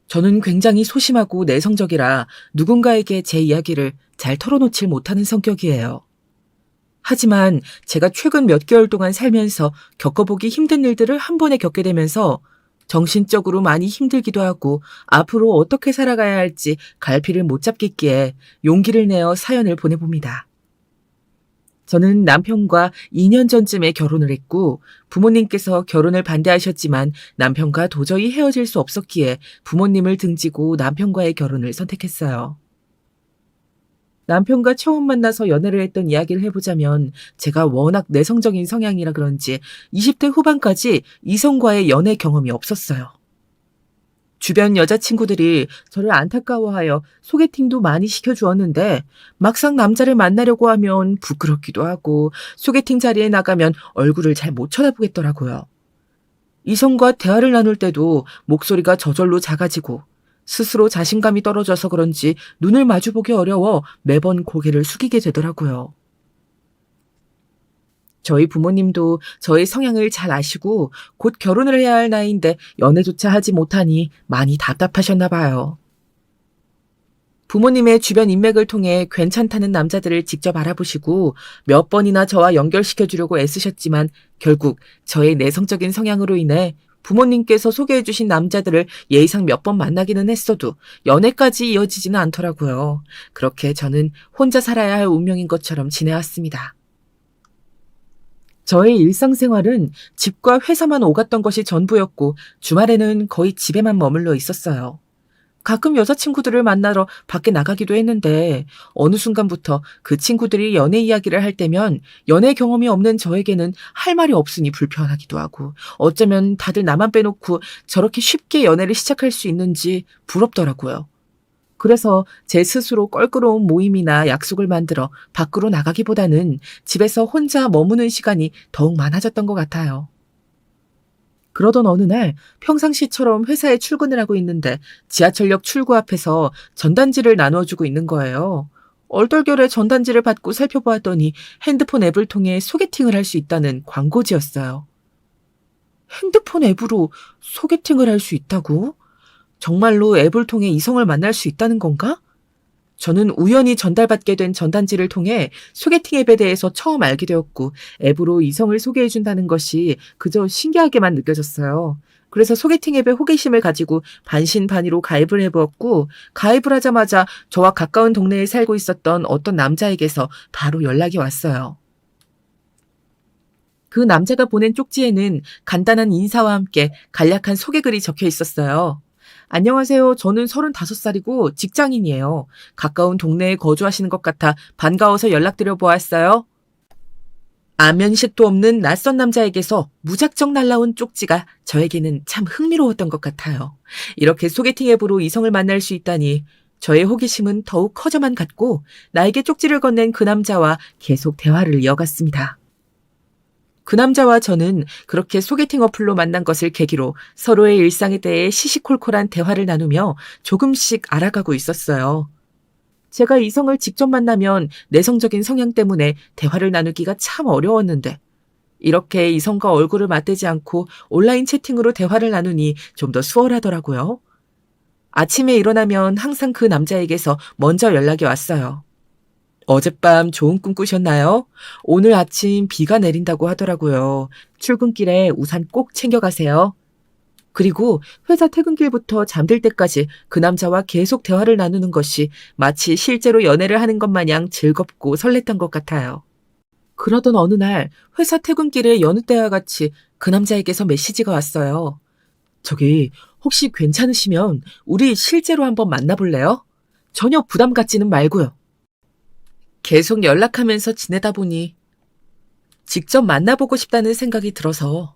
저는 굉장히 소심하고 내성적이라 누군가에게 제 이야기를 잘 털어놓질 못하는 성격이에요. 하지만 제가 최근 몇 개월 동안 살면서 겪어보기 힘든 일들을 한 번에 겪게 되면서 정신적으로 많이 힘들기도 하고 앞으로 어떻게 살아가야 할지 갈피를 못 잡겠기에 용기를 내어 사연을 보내봅니다. 저는 남편과 2년 전쯤에 결혼을 했고 부모님께서 결혼을 반대하셨지만 남편과 도저히 헤어질 수 없었기에 부모님을 등지고 남편과의 결혼을 선택했어요. 남편과 처음 만나서 연애를 했던 이야기를 해보자면 제가 워낙 내성적인 성향이라 그런지 20대 후반까지 이성과의 연애 경험이 없었어요. 주변 여자친구들이 저를 안타까워하여 소개팅도 많이 시켜주었는데 막상 남자를 만나려고 하면 부끄럽기도 하고 소개팅 자리에 나가면 얼굴을 잘 못 쳐다보겠더라고요. 이성과 대화를 나눌 때도 목소리가 저절로 작아지고 스스로 자신감이 떨어져서 그런지 눈을 마주보기 어려워 매번 고개를 숙이게 되더라고요. 저희 부모님도 저의 성향을 잘 아시고 곧 결혼을 해야 할 나이인데 연애조차 하지 못하니 많이 답답하셨나 봐요. 부모님의 주변 인맥을 통해 괜찮다는 남자들을 직접 알아보시고 몇 번이나 저와 연결시켜주려고 애쓰셨지만 결국 저의 내성적인 성향으로 인해 부모님께서 소개해주신 남자들을 예의상 몇 번 만나기는 했어도 연애까지 이어지지는 않더라고요. 그렇게 저는 혼자 살아야 할 운명인 것처럼 지내왔습니다. 저의 일상생활은 집과 회사만 오갔던 것이 전부였고 주말에는 거의 집에만 머물러 있었어요. 가끔 여자친구들을 만나러 밖에 나가기도 했는데 어느 순간부터 그 친구들이 연애 이야기를 할 때면 연애 경험이 없는 저에게는 할 말이 없으니 불편하기도 하고 어쩌면 다들 나만 빼놓고 저렇게 쉽게 연애를 시작할 수 있는지 부럽더라고요. 그래서 제 스스로 껄끄러운 모임이나 약속을 만들어 밖으로 나가기보다는 집에서 혼자 머무는 시간이 더욱 많아졌던 것 같아요. 그러던 어느 날 평상시처럼 회사에 출근을 하고 있는데 지하철역 출구 앞에서 전단지를 나눠주고 있는 거예요. 얼떨결에 전단지를 받고 살펴보았더니 핸드폰 앱을 통해 소개팅을 할 수 있다는 광고지였어요. 핸드폰 앱으로 소개팅을 할 수 있다고? 정말로 앱을 통해 이성을 만날 수 있다는 건가? 저는 우연히 전달받게 된 전단지를 통해 소개팅 앱에 대해서 처음 알게 되었고 앱으로 이성을 소개해준다는 것이 그저 신기하게만 느껴졌어요. 그래서 소개팅 앱에 호기심을 가지고 반신반의로 가입을 해보았고 가입을 하자마자 저와 가까운 동네에 살고 있었던 어떤 남자에게서 바로 연락이 왔어요. 그 남자가 보낸 쪽지에는 간단한 인사와 함께 간략한 소개글이 적혀 있었어요. 안녕하세요. 저는 35살이고 직장인이에요. 가까운 동네에 거주하시는 것 같아 반가워서 연락드려 보았어요. 안면식도 없는 낯선 남자에게서 무작정 날라온 쪽지가 저에게는 참 흥미로웠던 것 같아요. 이렇게 소개팅 앱으로 이성을 만날 수 있다니 저의 호기심은 더욱 커져만 갔고 나에게 쪽지를 건넨 그 남자와 계속 대화를 이어갔습니다. 그 남자와 저는 그렇게 소개팅 어플로 만난 것을 계기로 서로의 일상에 대해 시시콜콜한 대화를 나누며 조금씩 알아가고 있었어요. 제가 이성을 직접 만나면 내성적인 성향 때문에 대화를 나누기가 참 어려웠는데 이렇게 이성과 얼굴을 맞대지 않고 온라인 채팅으로 대화를 나누니 좀 더 수월하더라고요. 아침에 일어나면 항상 그 남자에게서 먼저 연락이 왔어요. 어젯밤 좋은 꿈 꾸셨나요? 오늘 아침 비가 내린다고 하더라고요. 출근길에 우산 꼭 챙겨가세요. 그리고 회사 퇴근길부터 잠들 때까지 그 남자와 계속 대화를 나누는 것이 마치 실제로 연애를 하는 것 마냥 즐겁고 설렜던 것 같아요. 그러던 어느 날 회사 퇴근길에 여느 때와 같이 그 남자에게서 메시지가 왔어요. 저기 혹시 괜찮으시면 우리 실제로 한번 만나볼래요? 전혀 부담 갖지는 말고요. 계속 연락하면서 지내다 보니 직접 만나보고 싶다는 생각이 들어서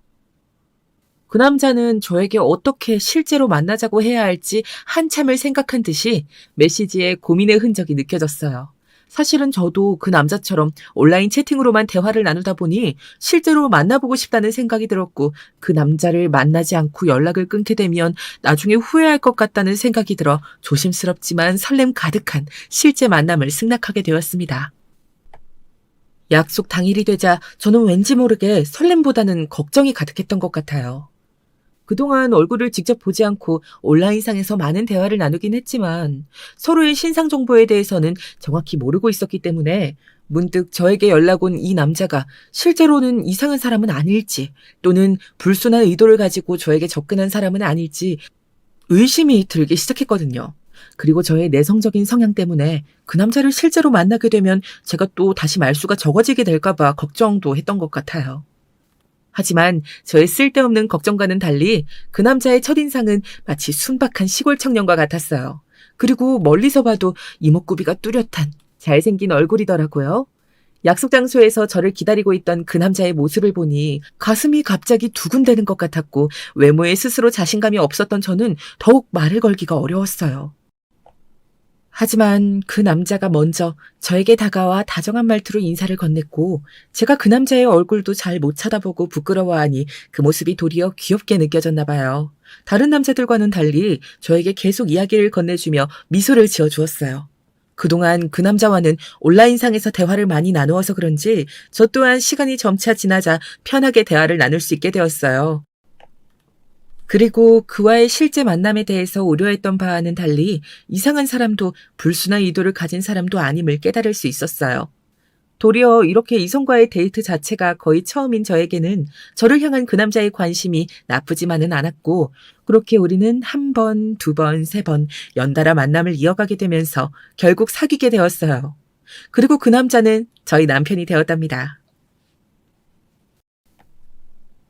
그 남자는 저에게 어떻게 실제로 만나자고 해야 할지 한참을 생각한 듯이 메시지에 고민의 흔적이 느껴졌어요. 사실은 저도 그 남자처럼 온라인 채팅으로만 대화를 나누다 보니 실제로 만나보고 싶다는 생각이 들었고 그 남자를 만나지 않고 연락을 끊게 되면 나중에 후회할 것 같다는 생각이 들어 조심스럽지만 설렘 가득한 실제 만남을 승낙하게 되었습니다. 약속 당일이 되자 저는 왠지 모르게 설렘보다는 걱정이 가득했던 것 같아요. 그동안 얼굴을 직접 보지 않고 온라인상에서 많은 대화를 나누긴 했지만 서로의 신상 정보에 대해서는 정확히 모르고 있었기 때문에 문득 저에게 연락 온 이 남자가 실제로는 이상한 사람은 아닐지 또는 불순한 의도를 가지고 저에게 접근한 사람은 아닐지 의심이 들기 시작했거든요. 그리고 저의 내성적인 성향 때문에 그 남자를 실제로 만나게 되면 제가 또 다시 말수가 적어지게 될까봐 걱정도 했던 것 같아요. 하지만 저의 쓸데없는 걱정과는 달리 그 남자의 첫인상은 마치 순박한 시골 청년과 같았어요. 그리고 멀리서 봐도 이목구비가 뚜렷한 잘생긴 얼굴이더라고요. 약속 장소에서 저를 기다리고 있던 그 남자의 모습을 보니 가슴이 갑자기 두근대는 것 같았고 외모에 스스로 자신감이 없었던 저는 더욱 말을 걸기가 어려웠어요. 하지만 그 남자가 먼저 저에게 다가와 다정한 말투로 인사를 건넸고 제가 그 남자의 얼굴도 잘 못 쳐다보고 부끄러워하니 그 모습이 도리어 귀엽게 느껴졌나 봐요. 다른 남자들과는 달리 저에게 계속 이야기를 건네주며 미소를 지어주었어요. 그동안 그 남자와는 온라인상에서 대화를 많이 나누어서 그런지 저 또한 시간이 점차 지나자 편하게 대화를 나눌 수 있게 되었어요. 그리고 그와의 실제 만남에 대해서 우려했던 바와는 달리 이상한 사람도 불순한 의도를 가진 사람도 아님을 깨달을 수 있었어요. 도리어 이렇게 이성과의 데이트 자체가 거의 처음인 저에게는 저를 향한 그 남자의 관심이 나쁘지만은 않았고, 그렇게 우리는 한 번, 두 번, 세 번 연달아 만남을 이어가게 되면서 결국 사귀게 되었어요. 그리고 그 남자는 저희 남편이 되었답니다.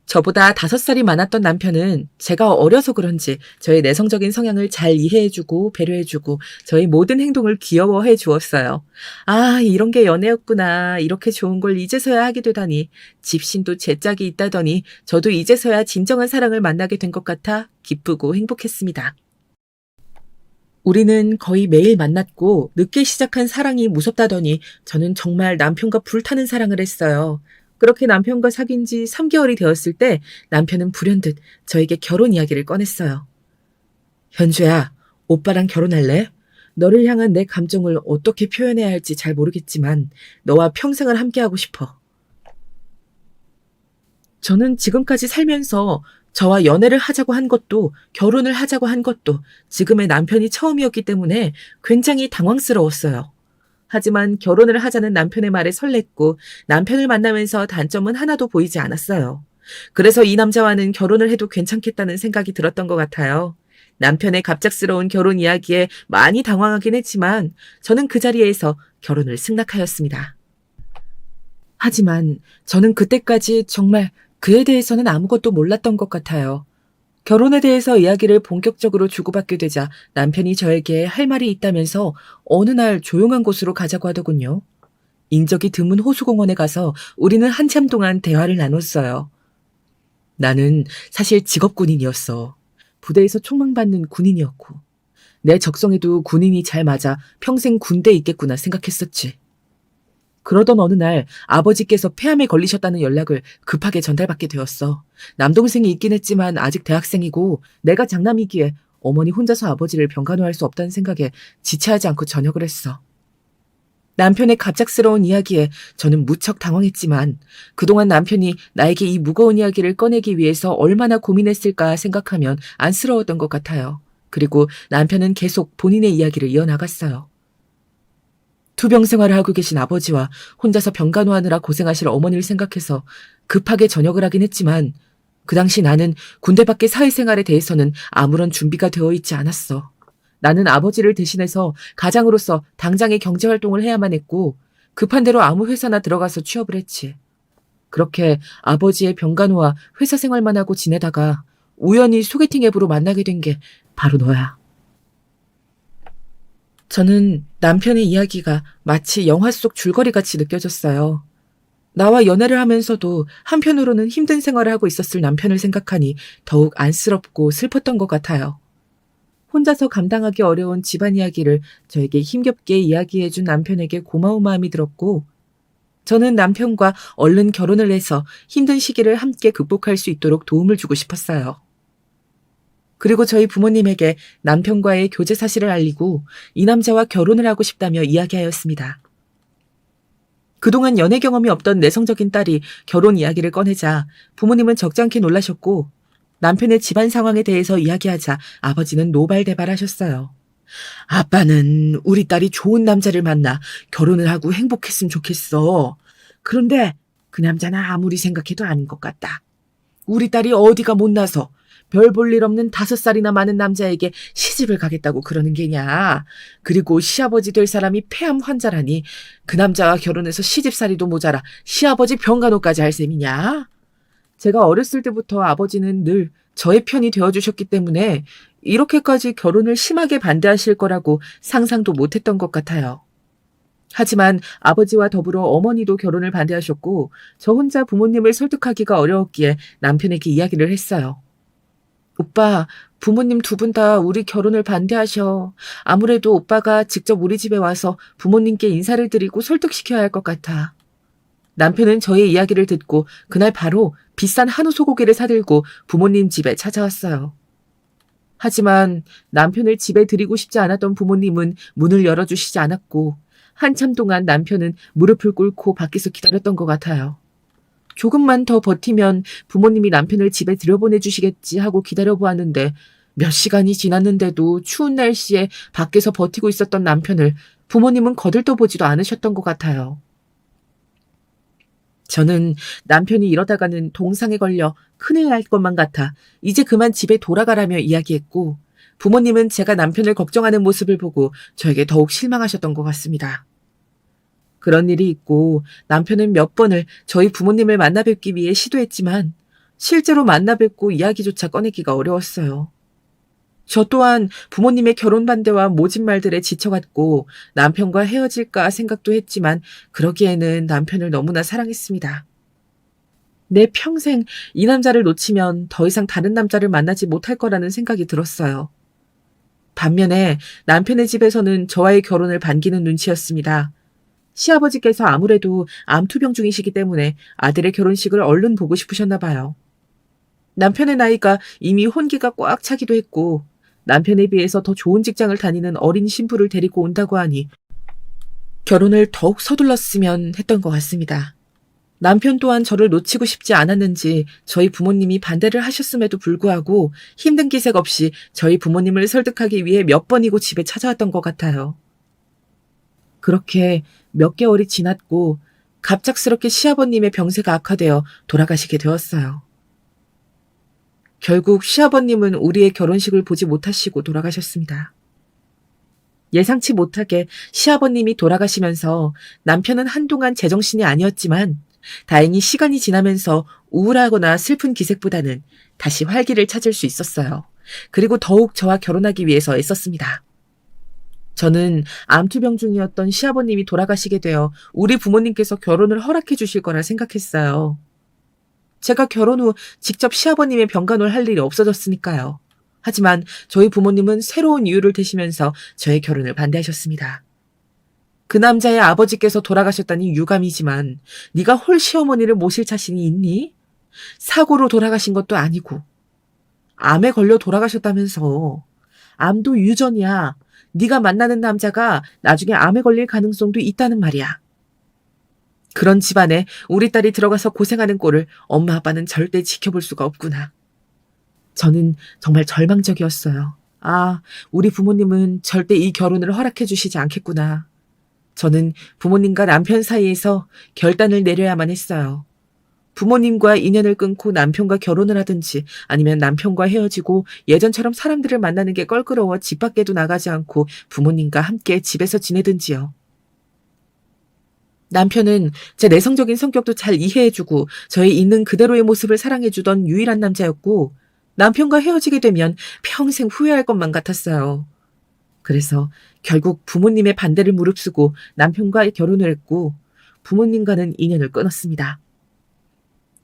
저보다 5살이 많았던 남편은 제가 어려서 그런지 저의 내성적인 성향을 잘 이해해주고 배려해주고 저의 모든 행동을 귀여워해 주었어요. 아, 이런 게 연애였구나. 이렇게 좋은 걸 이제서야 하게 되다니. 집신도 제 짝이 있다더니 저도 이제서야 진정한 사랑을 만나게 된 것 같아 기쁘고 행복했습니다. 우리는 거의 매일 만났고 늦게 시작한 사랑이 무섭다더니 저는 정말 남편과 불타는 사랑을 했어요. 그렇게 남편과 사귄 지 3개월이 되었을 때 남편은 불현듯 저에게 결혼 이야기를 꺼냈어요. 현주야, 오빠랑 결혼할래? 너를 향한 내 감정을 어떻게 표현해야 할지 잘 모르겠지만 너와 평생을 함께하고 싶어. 저는 지금까지 살면서 저와 연애를 하자고 한 것도 결혼을 하자고 한 것도 지금의 남편이 처음이었기 때문에 굉장히 당황스러웠어요. 하지만 결혼을 하자는 남편의 말에 설렜고 남편을 만나면서 단점은 하나도 보이지 않았어요. 그래서 이 남자와는 결혼을 해도 괜찮겠다는 생각이 들었던 것 같아요. 남편의 갑작스러운 결혼 이야기에 많이 당황하긴 했지만 저는 그 자리에서 결혼을 승낙하였습니다. 하지만 저는 그때까지 정말 그에 대해서는 아무것도 몰랐던 것 같아요. 결혼에 대해서 이야기를 본격적으로 주고받게 되자 남편이 저에게 할 말이 있다면서 어느 날 조용한 곳으로 가자고 하더군요. 인적이 드문 호수공원에 가서 우리는 한참 동안 대화를 나눴어요. 나는 사실 직업군인이었어. 부대에서 총망받는 군인이었고 내 적성에도 군인이 잘 맞아 평생 군대에 있겠구나 생각했었지. 그러던 어느 날 아버지께서 폐암에 걸리셨다는 연락을 급하게 전달받게 되었어. 남동생이 있긴 했지만 아직 대학생이고 내가 장남이기에 어머니 혼자서 아버지를 병간호할 수 없다는 생각에 지체하지 않고 전역을 했어. 남편의 갑작스러운 이야기에 저는 무척 당황했지만 그동안 남편이 나에게 이 무거운 이야기를 꺼내기 위해서 얼마나 고민했을까 생각하면 안쓰러웠던 것 같아요. 그리고 남편은 계속 본인의 이야기를 이어나갔어요. 투병 생활을 하고 계신 아버지와 혼자서 병간호하느라 고생하실 어머니를 생각해서 급하게 전역을 하긴 했지만 그 당시 나는 군대 밖의 사회생활에 대해서는 아무런 준비가 되어 있지 않았어. 나는 아버지를 대신해서 가장으로서 당장의 경제활동을 해야만 했고 급한 대로 아무 회사나 들어가서 취업을 했지. 그렇게 아버지의 병간호와 회사 생활만 하고 지내다가 우연히 소개팅 앱으로 만나게 된 게 바로 너야. 저는 남편의 이야기가 마치 영화 속 줄거리같이 느껴졌어요. 나와 연애를 하면서도 한편으로는 힘든 생활을 하고 있었을 남편을 생각하니 더욱 안쓰럽고 슬펐던 것 같아요. 혼자서 감당하기 어려운 집안 이야기를 저에게 힘겹게 이야기해준 남편에게 고마운 마음이 들었고 저는 남편과 얼른 결혼을 해서 힘든 시기를 함께 극복할 수 있도록 도움을 주고 싶었어요. 그리고 저희 부모님에게 남편과의 교제 사실을 알리고 이 남자와 결혼을 하고 싶다며 이야기하였습니다. 그동안 연애 경험이 없던 내성적인 딸이 결혼 이야기를 꺼내자 부모님은 적잖게 놀라셨고 남편의 집안 상황에 대해서 이야기하자 아버지는 노발대발하셨어요. 아빠는 우리 딸이 좋은 남자를 만나 결혼을 하고 행복했으면 좋겠어. 그런데 그 남자는 아무리 생각해도 아닌 것 같다. 우리 딸이 어디가 못나서 별 볼 일 없는 5살이나 많은 남자에게 시집을 가겠다고 그러는 게냐. 그리고 시아버지 될 사람이 폐암 환자라니 그 남자와 결혼해서 시집살이도 모자라 시아버지 병간호까지 할 셈이냐. 제가 어렸을 때부터 아버지는 늘 저의 편이 되어주셨기 때문에 이렇게까지 결혼을 심하게 반대하실 거라고 상상도 못했던 것 같아요. 하지만 아버지와 더불어 어머니도 결혼을 반대하셨고 저 혼자 부모님을 설득하기가 어려웠기에 남편에게 이야기를 했어요. 오빠, 부모님 두 분 다 우리 결혼을 반대하셔. 아무래도 오빠가 직접 우리 집에 와서 부모님께 인사를 드리고 설득시켜야 할 것 같아. 남편은 저의 이야기를 듣고 그날 바로 비싼 한우 소고기를 사들고 부모님 집에 찾아왔어요. 하지만 남편을 집에 들이고 싶지 않았던 부모님은 문을 열어주시지 않았고 한참 동안 남편은 무릎을 꿇고 밖에서 기다렸던 것 같아요. 조금만 더 버티면 부모님이 남편을 집에 들여보내주시겠지 하고 기다려보았는데 몇 시간이 지났는데도 추운 날씨에 밖에서 버티고 있었던 남편을 부모님은 거들떠보지도 않으셨던 것 같아요. 저는 남편이 이러다가는 동상에 걸려 큰일 날 것만 같아 이제 그만 집에 돌아가라며 이야기했고 부모님은 제가 남편을 걱정하는 모습을 보고 저에게 더욱 실망하셨던 것 같습니다. 그런 일이 있고 남편은 몇 번을 저희 부모님을 만나 뵙기 위해 시도했지만 실제로 만나 뵙고 이야기조차 꺼내기가 어려웠어요. 저 또한 부모님의 결혼 반대와 모진 말들에 지쳐갔고 남편과 헤어질까 생각도 했지만 그러기에는 남편을 너무나 사랑했습니다. 내 평생 이 남자를 놓치면 더 이상 다른 남자를 만나지 못할 거라는 생각이 들었어요. 반면에 남편의 집에서는 저와의 결혼을 반기는 눈치였습니다. 시아버지께서 아무래도 암투병 중이시기 때문에 아들의 결혼식을 얼른 보고 싶으셨나 봐요. 남편의 나이가 이미 혼기가 꽉 차기도 했고 남편에 비해서 더 좋은 직장을 다니는 어린 신부를 데리고 온다고 하니 결혼을 더욱 서둘렀으면 했던 것 같습니다. 남편 또한 저를 놓치고 싶지 않았는지 저희 부모님이 반대를 하셨음에도 불구하고 힘든 기색 없이 저희 부모님을 설득하기 위해 몇 번이고 집에 찾아왔던 것 같아요. 그렇게 몇 개월이 지났고 갑작스럽게 시아버님의 병세가 악화되어 돌아가시게 되었어요. 결국 시아버님은 우리의 결혼식을 보지 못하시고 돌아가셨습니다. 예상치 못하게 시아버님이 돌아가시면서 남편은 한동안 제정신이 아니었지만 다행히 시간이 지나면서 우울하거나 슬픈 기색보다는 다시 활기를 찾을 수 있었어요. 그리고 더욱 저와 결혼하기 위해서 애썼습니다. 저는 암투병 중이었던 시아버님이 돌아가시게 되어 우리 부모님께서 결혼을 허락해 주실 거라 생각했어요. 제가 결혼 후 직접 시아버님의 병간호를 할 일이 없어졌으니까요. 하지만 저희 부모님은 새로운 이유를 대시면서 저의 결혼을 반대하셨습니다. 그 남자의 아버지께서 돌아가셨다니 유감이지만 네가 홀 시어머니를 모실 자신이 있니? 사고로 돌아가신 것도 아니고 암에 걸려 돌아가셨다면서. 암도 유전이야. 네가 만나는 남자가 나중에 암에 걸릴 가능성도 있다는 말이야. 그런 집안에 우리 딸이 들어가서 고생하는 꼴을 엄마 아빠는 절대 지켜볼 수가 없구나. 저는 정말 절망적이었어요. 아, 우리 부모님은 절대 이 결혼을 허락해 주시지 않겠구나. 저는 부모님과 남편 사이에서 결단을 내려야만 했어요. 부모님과 인연을 끊고 남편과 결혼을 하든지 아니면 남편과 헤어지고 예전처럼 사람들을 만나는 게 껄끄러워 집 밖에도 나가지 않고 부모님과 함께 집에서 지내든지요. 남편은 제 내성적인 성격도 잘 이해해주고 저의 있는 그대로의 모습을 사랑해주던 유일한 남자였고 남편과 헤어지게 되면 평생 후회할 것만 같았어요. 그래서 결국 부모님의 반대를 무릅쓰고 남편과 결혼을 했고 부모님과는 인연을 끊었습니다.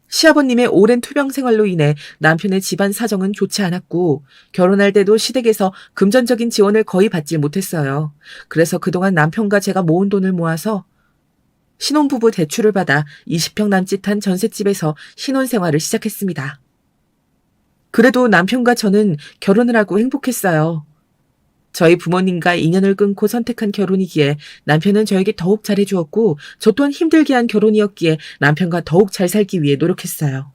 시아버님의 오랜 투병 생활로 인해 남편의 집안 사정은 좋지 않았고 결혼할 때도 시댁에서 금전적인 지원을 거의 받지 못했어요. 그래서 그동안 남편과 제가 모은 돈을 모아서 신혼부부 대출을 받아 20평 남짓한 전셋집에서 신혼생활을 시작했습니다. 그래도 남편과 저는 결혼을 하고 행복했어요. 저희 부모님과 인연을 끊고 선택한 결혼이기에 남편은 저에게 더욱 잘해주었고 저 또한 힘들게 한 결혼이었기에 남편과 더욱 잘 살기 위해 노력했어요.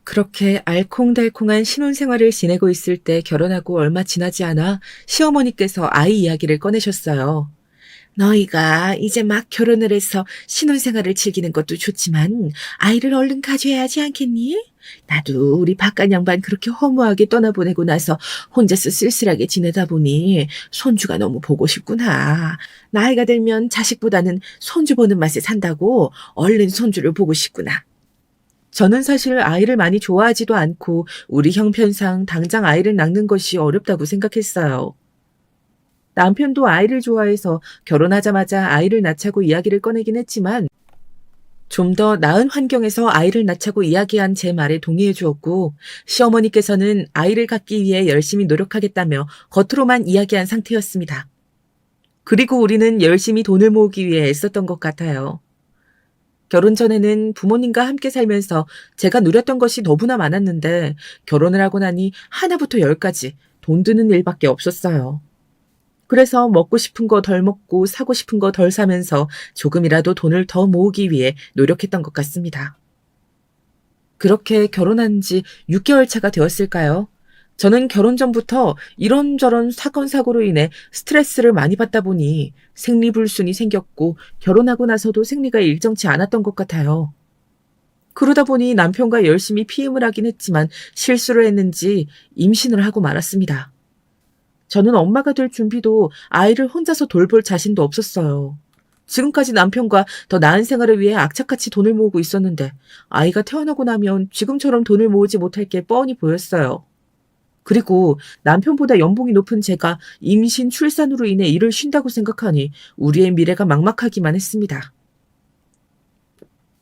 그렇게 알콩달콩한 신혼생활을 지내고 있을 때 결혼하고 얼마 지나지 않아 시어머니께서 아이 이야기를 꺼내셨어요. 너희가 이제 막 결혼을 해서 신혼생활을 즐기는 것도 좋지만 아이를 얼른 가져야 하지 않겠니? 나도 우리 박간 양반 그렇게 허무하게 떠나보내고 나서 혼자서 쓸쓸하게 지내다 보니 손주가 너무 보고 싶구나. 나이가 들면 자식보다는 손주 보는 맛에 산다고 얼른 손주를 보고 싶구나. 저는 사실 아이를 많이 좋아하지도 않고 우리 형편상 당장 아이를 낳는 것이 어렵다고 생각했어요. 남편도 아이를 좋아해서 결혼하자마자 아이를 낳자고 이야기를 꺼내긴 했지만 좀 더 나은 환경에서 아이를 낳자고 이야기한 제 말에 동의해 주었고 시어머니께서는 아이를 갖기 위해 열심히 노력하겠다며 겉으로만 이야기한 상태였습니다. 그리고 우리는 열심히 돈을 모으기 위해 애썼던 것 같아요. 결혼 전에는 부모님과 함께 살면서 제가 누렸던 것이 너무나 많았는데 결혼을 하고 나니 하나부터 열까지 돈 드는 일밖에 없었어요. 그래서 먹고 싶은 거 덜 먹고 사고 싶은 거 덜 사면서 조금이라도 돈을 더 모으기 위해 노력했던 것 같습니다. 그렇게 결혼한 지 6개월 차가 되었을까요? 저는 결혼 전부터 이런저런 사건 사고로 인해 스트레스를 많이 받다 보니 생리불순이 생겼고 결혼하고 나서도 생리가 일정치 않았던 것 같아요. 그러다 보니 남편과 열심히 피임을 하긴 했지만 실수를 했는지 임신을 하고 말았습니다. 저는 엄마가 될 준비도 아이를 혼자서 돌볼 자신도 없었어요. 지금까지 남편과 더 나은 생활을 위해 악착같이 돈을 모으고 있었는데 아이가 태어나고 나면 지금처럼 돈을 모으지 못할 게 뻔히 보였어요. 그리고 남편보다 연봉이 높은 제가 임신, 출산으로 인해 일을 쉰다고 생각하니 우리의 미래가 막막하기만 했습니다.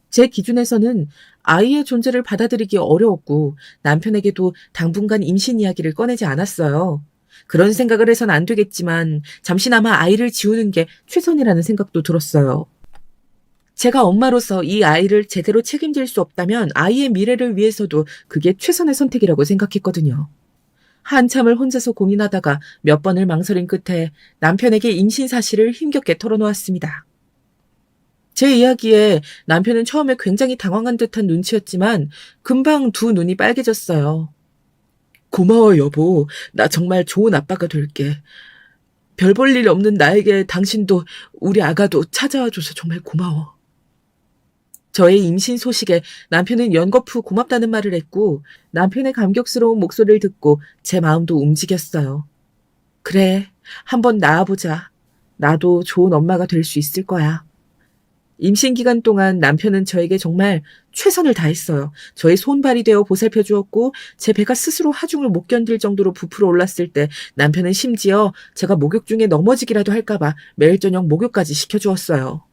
제 기준에서는 아이의 존재를 받아들이기 어려웠고 남편에게도 당분간 임신 이야기를 꺼내지 않았어요. 그런 생각을 해선 안 되겠지만 잠시나마 아이를 지우는 게 최선이라는 생각도 들었어요. 제가 엄마로서 이 아이를 제대로 책임질 수 없다면 아이의 미래를 위해서도 그게 최선의 선택이라고 생각했거든요. 한참을 혼자서 고민하다가 몇 번을 망설인 끝에 남편에게 임신 사실을 힘겹게 털어놓았습니다. 제 이야기에 남편은 처음에 굉장히 당황한 듯한 눈치였지만 금방 두 눈이 빨개졌어요. 고마워 여보. 나 정말 좋은 아빠가 될게. 별 볼 일 없는 나에게 당신도 우리 아가도 찾아와줘서 정말 고마워. 저의 임신 소식에 남편은 연거푸 고맙다는 말을 했고 남편의 감격스러운 목소리를 듣고 제 마음도 움직였어요. 그래, 한번 나아보자. 나도 좋은 엄마가 될 수 있을 거야. 임신 기간 동안 남편은 저에게 정말 최선을 다했어요. 저의 손발이 되어 보살펴 주었고 제 배가 스스로 하중을 못 견딜 정도로 부풀어 올랐을 때 남편은 심지어 제가 목욕 중에 넘어지기라도 할까봐 매일 저녁 목욕까지 시켜주었어요.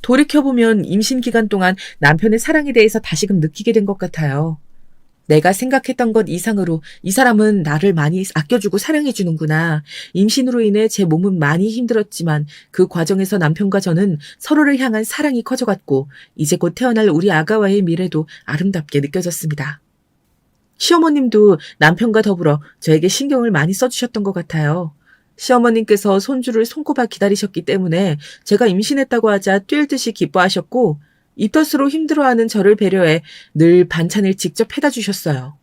돌이켜보면 임신 기간 동안 남편의 사랑에 대해서 다시금 느끼게 된 것 같아요. 내가 생각했던 것 이상으로 이 사람은 나를 많이 아껴주고 사랑해주는구나. 임신으로 인해 제 몸은 많이 힘들었지만 그 과정에서 남편과 저는 서로를 향한 사랑이 커져갔고 이제 곧 태어날 우리 아가와의 미래도 아름답게 느껴졌습니다. 시어머님도 남편과 더불어 저에게 신경을 많이 써주셨던 것 같아요. 시어머님께서 손주를 손꼽아 기다리셨기 때문에 제가 임신했다고 하자 뛸 듯이 기뻐하셨고 입덧으로 힘들어하는 저를 배려해 늘 반찬을 직접 해다 주셨어요.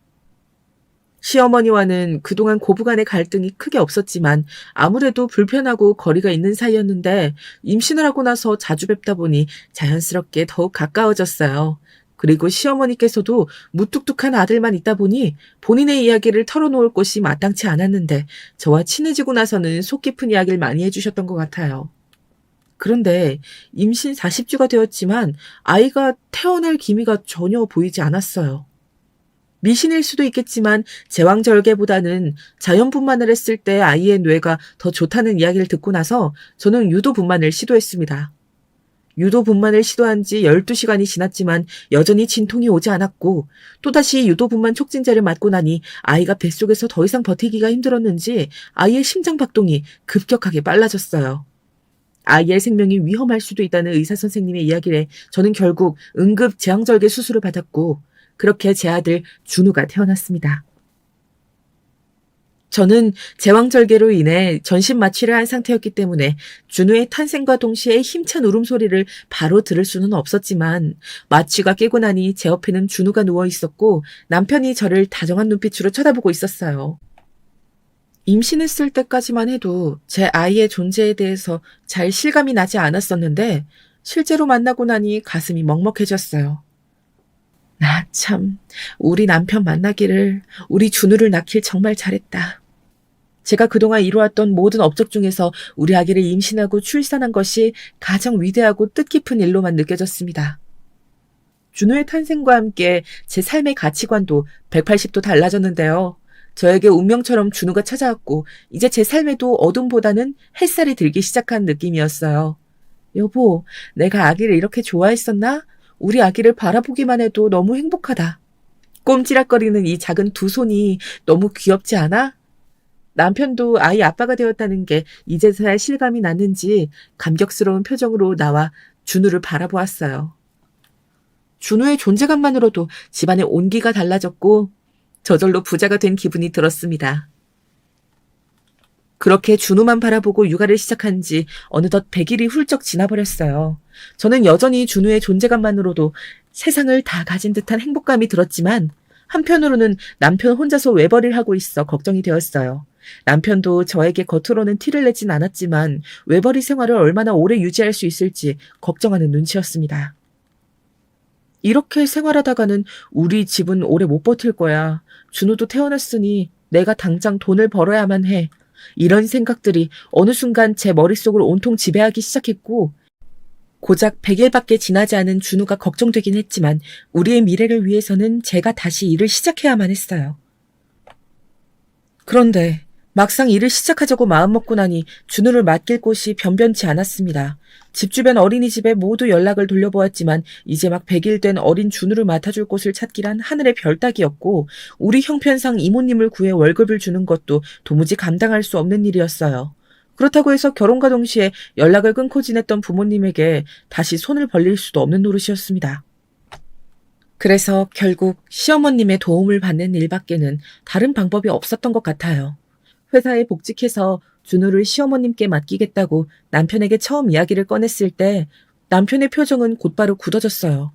시어머니와는 그동안 고부간의 갈등이 크게 없었지만 아무래도 불편하고 거리가 있는 사이였는데 임신을 하고 나서 자주 뵙다 보니 자연스럽게 더욱 가까워졌어요. 그리고 시어머니께서도 무뚝뚝한 아들만 있다 보니 본인의 이야기를 털어놓을 곳이 마땅치 않았는데 저와 친해지고 나서는 속 깊은 이야기를 많이 해주셨던 것 같아요. 그런데 임신 40주가 되었지만 아이가 태어날 기미가 전혀 보이지 않았어요. 미신일 수도 있겠지만 제왕절개보다는 자연분만을 했을 때 아이의 뇌가 더 좋다는 이야기를 듣고 나서 저는 유도분만을 시도했습니다. 유도분만을 시도한 지 12시간이 지났지만 여전히 진통이 오지 않았고 또다시 유도분만 촉진제를 맞고 나니 아이가 뱃속에서 더 이상 버티기가 힘들었는지 아이의 심장박동이 급격하게 빨라졌어요. 아이의 생명이 위험할 수도 있다는 의사선생님의 이야기에 저는 결국 응급 제왕절개 수술을 받았고 그렇게 제 아들 준우가 태어났습니다. 저는 제왕절개로 인해 전신 마취를 한 상태였기 때문에 준우의 탄생과 동시에 힘찬 울음소리를 바로 들을 수는 없었지만 마취가 깨고 나니 제 옆에는 준우가 누워 있었고 남편이 저를 다정한 눈빛으로 쳐다보고 있었어요. 임신했을 때까지만 해도 제 아이의 존재에 대해서 잘 실감이 나지 않았었는데 실제로 만나고 나니 가슴이 먹먹해졌어요. 나 참, 우리 남편 만나기를, 우리 준우를 낳길 정말 잘했다. 제가 그동안 이루었던 모든 업적 중에서 우리 아기를 임신하고 출산한 것이 가장 위대하고 뜻깊은 일로만 느껴졌습니다. 준우의 탄생과 함께 제 삶의 가치관도 180도 달라졌는데요. 저에게 운명처럼 준우가 찾아왔고 이제 제 삶에도 어둠보다는 햇살이 들기 시작한 느낌이었어요. 여보, 내가 아기를 이렇게 좋아했었나? 우리 아기를 바라보기만 해도 너무 행복하다. 꼼지락거리는 이 작은 두 손이 너무 귀엽지 않아? 남편도 아이 아빠가 되었다는 게 이제서야 실감이 났는지 감격스러운 표정으로 나와 준우를 바라보았어요. 준우의 존재감만으로도 집안의 온기가 달라졌고 저절로 부자가 된 기분이 들었습니다. 그렇게 준우만 바라보고 육아를 시작한 지 어느덧 100일이 훌쩍 지나버렸어요. 저는 여전히 준우의 존재감만으로도 세상을 다 가진 듯한 행복감이 들었지만 한편으로는 남편 혼자서 외벌이를 하고 있어 걱정이 되었어요. 남편도 저에게 겉으로는 티를 내진 않았지만 외벌이 생활을 얼마나 오래 유지할 수 있을지 걱정하는 눈치였습니다. 이렇게 생활하다가는 우리 집은 오래 못 버틸 거야. 준우도 태어났으니 내가 당장 돈을 벌어야만 해. 이런 생각들이 어느 순간 제 머릿속을 온통 지배하기 시작했고 고작 100일밖에 지나지 않은 준우가 걱정되긴 했지만 우리의 미래를 위해서는 제가 다시 일을 시작해야만 했어요. 그런데 막상 일을 시작하자고 마음먹고 나니 준우를 맡길 곳이 변변치 않았습니다. 집 주변 어린이집에 모두 연락을 돌려보았지만 이제 막 100일 된 어린 준우를 맡아줄 곳을 찾기란 하늘의 별 따기였고 우리 형편상 이모님을 구해 월급을 주는 것도 도무지 감당할 수 없는 일이었어요. 그렇다고 해서 결혼과 동시에 연락을 끊고 지냈던 부모님에게 다시 손을 벌릴 수도 없는 노릇이었습니다. 그래서 결국 시어머님의 도움을 받는 일밖에는 다른 방법이 없었던 것 같아요. 회사에 복직해서 준우를 시어머님께 맡기겠다고 남편에게 처음 이야기를 꺼냈을 때 남편의 표정은 곧바로 굳어졌어요.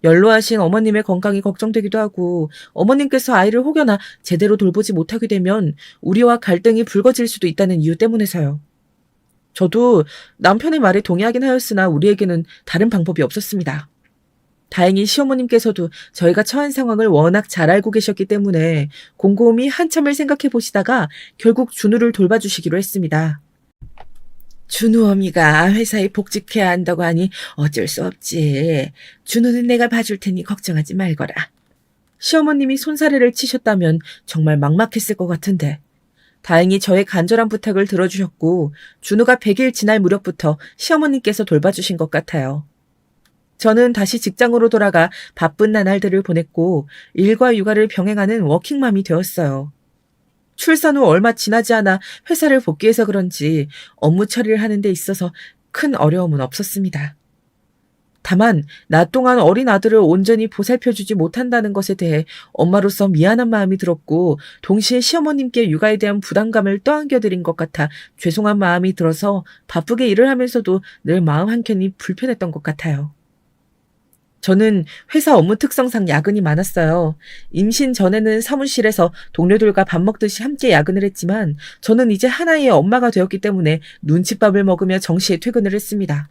연로하신 어머님의 건강이 걱정되기도 하고 어머님께서 아이를 혹여나 제대로 돌보지 못하게 되면 우리와 갈등이 불거질 수도 있다는 이유 때문에서요. 저도 남편의 말에 동의하긴 하였으나 우리에게는 다른 방법이 없었습니다. 다행히 시어머님께서도 저희가 처한 상황을 워낙 잘 알고 계셨기 때문에 곰곰이 한참을 생각해 보시다가 결국 준우를 돌봐주시기로 했습니다. 준우 어미가 회사에 복직해야 한다고 하니 어쩔 수 없지. 준우는 내가 봐줄 테니 걱정하지 말거라. 시어머님이 손사래를 치셨다면 정말 막막했을 것 같은데 다행히 저의 간절한 부탁을 들어주셨고 준우가 100일 지날 무렵부터 시어머님께서 돌봐주신 것 같아요. 저는 다시 직장으로 돌아가 바쁜 나날들을 보냈고 일과 육아를 병행하는 워킹맘이 되었어요. 출산 후 얼마 지나지 않아 회사를 복귀해서 그런지 업무 처리를 하는 데 있어서 큰 어려움은 없었습니다. 다만 낮 동안 어린 아들을 온전히 보살펴주지 못한다는 것에 대해 엄마로서 미안한 마음이 들었고 동시에 시어머님께 육아에 대한 부담감을 떠안겨드린 것 같아 죄송한 마음이 들어서 바쁘게 일을 하면서도 늘 마음 한켠이 불편했던 것 같아요. 저는 회사 업무 특성상 야근이 많았어요. 임신 전에는 사무실에서 동료들과 밥 먹듯이 함께 야근을 했지만 저는 이제 하나의 엄마가 되었기 때문에 눈칫밥을 먹으며 정시에 퇴근을 했습니다.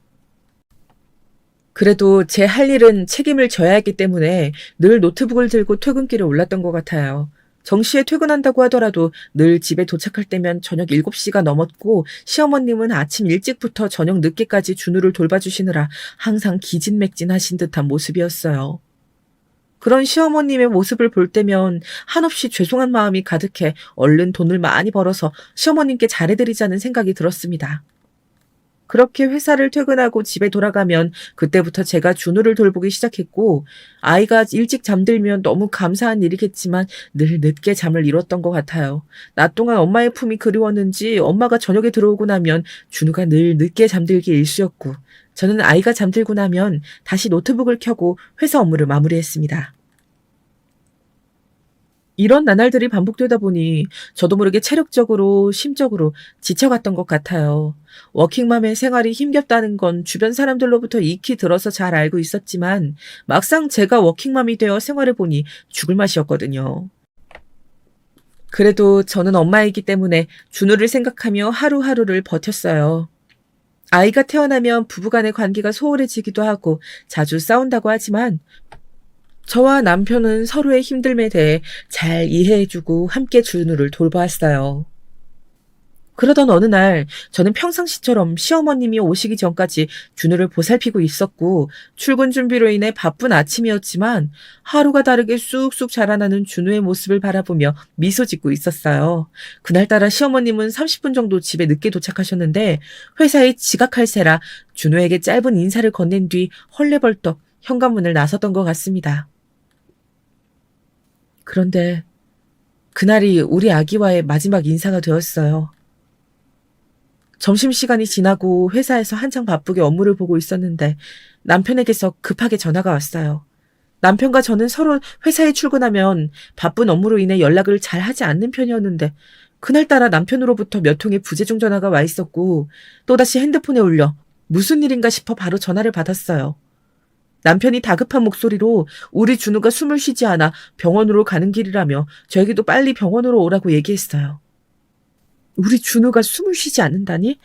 그래도 제 할 일은 책임을 져야 했기 때문에 늘 노트북을 들고 퇴근길에 올랐던 것 같아요. 정시에 퇴근한다고 하더라도 늘 집에 도착할 때면 저녁 7시가 넘었고 시어머님은 아침 일찍부터 저녁 늦게까지 준우를 돌봐주시느라 항상 기진맥진하신 듯한 모습이었어요. 그런 시어머님의 모습을 볼 때면 한없이 죄송한 마음이 가득해 얼른 돈을 많이 벌어서 시어머님께 잘해드리자는 생각이 들었습니다. 그렇게 회사를 퇴근하고 집에 돌아가면 그때부터 제가 준우를 돌보기 시작했고 아이가 일찍 잠들면 너무 감사한 일이겠지만 늘 늦게 잠을 이뤘던 것 같아요. 낮 동안 엄마의 품이 그리웠는지 엄마가 저녁에 들어오고 나면 준우가 늘 늦게 잠들기 일쑤였고 저는 아이가 잠들고 나면 다시 노트북을 켜고 회사 업무를 마무리했습니다. 이런 나날들이 반복되다 보니 저도 모르게 체력적으로, 심적으로 지쳐갔던 것 같아요. 워킹맘의 생활이 힘겹다는 건 주변 사람들로부터 익히 들어서 잘 알고 있었지만 막상 제가 워킹맘이 되어 생활을 보니 죽을 맛이었거든요. 그래도 저는 엄마이기 때문에 준우를 생각하며 하루하루를 버텼어요. 아이가 태어나면 부부간의 관계가 소홀해지기도 하고 자주 싸운다고 하지만 저와 남편은 서로의 힘듦에 대해 잘 이해해주고 함께 준우를 돌보았어요. 그러던 어느 날 저는 평상시처럼 시어머님이 오시기 전까지 준우를 보살피고 있었고 출근 준비로 인해 바쁜 아침이었지만 하루가 다르게 쑥쑥 자라나는 준우의 모습을 바라보며 미소 짓고 있었어요. 그날따라 시어머님은 30분 정도 집에 늦게 도착하셨는데 회사에 지각할 새라 준우에게 짧은 인사를 건넨 뒤 헐레벌떡 현관문을 나섰던 것 같습니다. 그런데 그날이 우리 아기와의 마지막 인사가 되었어요. 점심시간이 지나고 회사에서 한창 바쁘게 업무를 보고 있었는데 남편에게서 급하게 전화가 왔어요. 남편과 저는 서로 회사에 출근하면 바쁜 업무로 인해 연락을 잘 하지 않는 편이었는데 그날따라 남편으로부터 몇 통의 부재중 전화가 와 있었고 또다시 핸드폰에 울려 무슨 일인가 싶어 바로 전화를 받았어요. 남편이 다급한 목소리로 우리 준우가 숨을 쉬지 않아 병원으로 가는 길이라며 저에게도 빨리 병원으로 오라고 얘기했어요. 우리 준우가 숨을 쉬지 않는다니?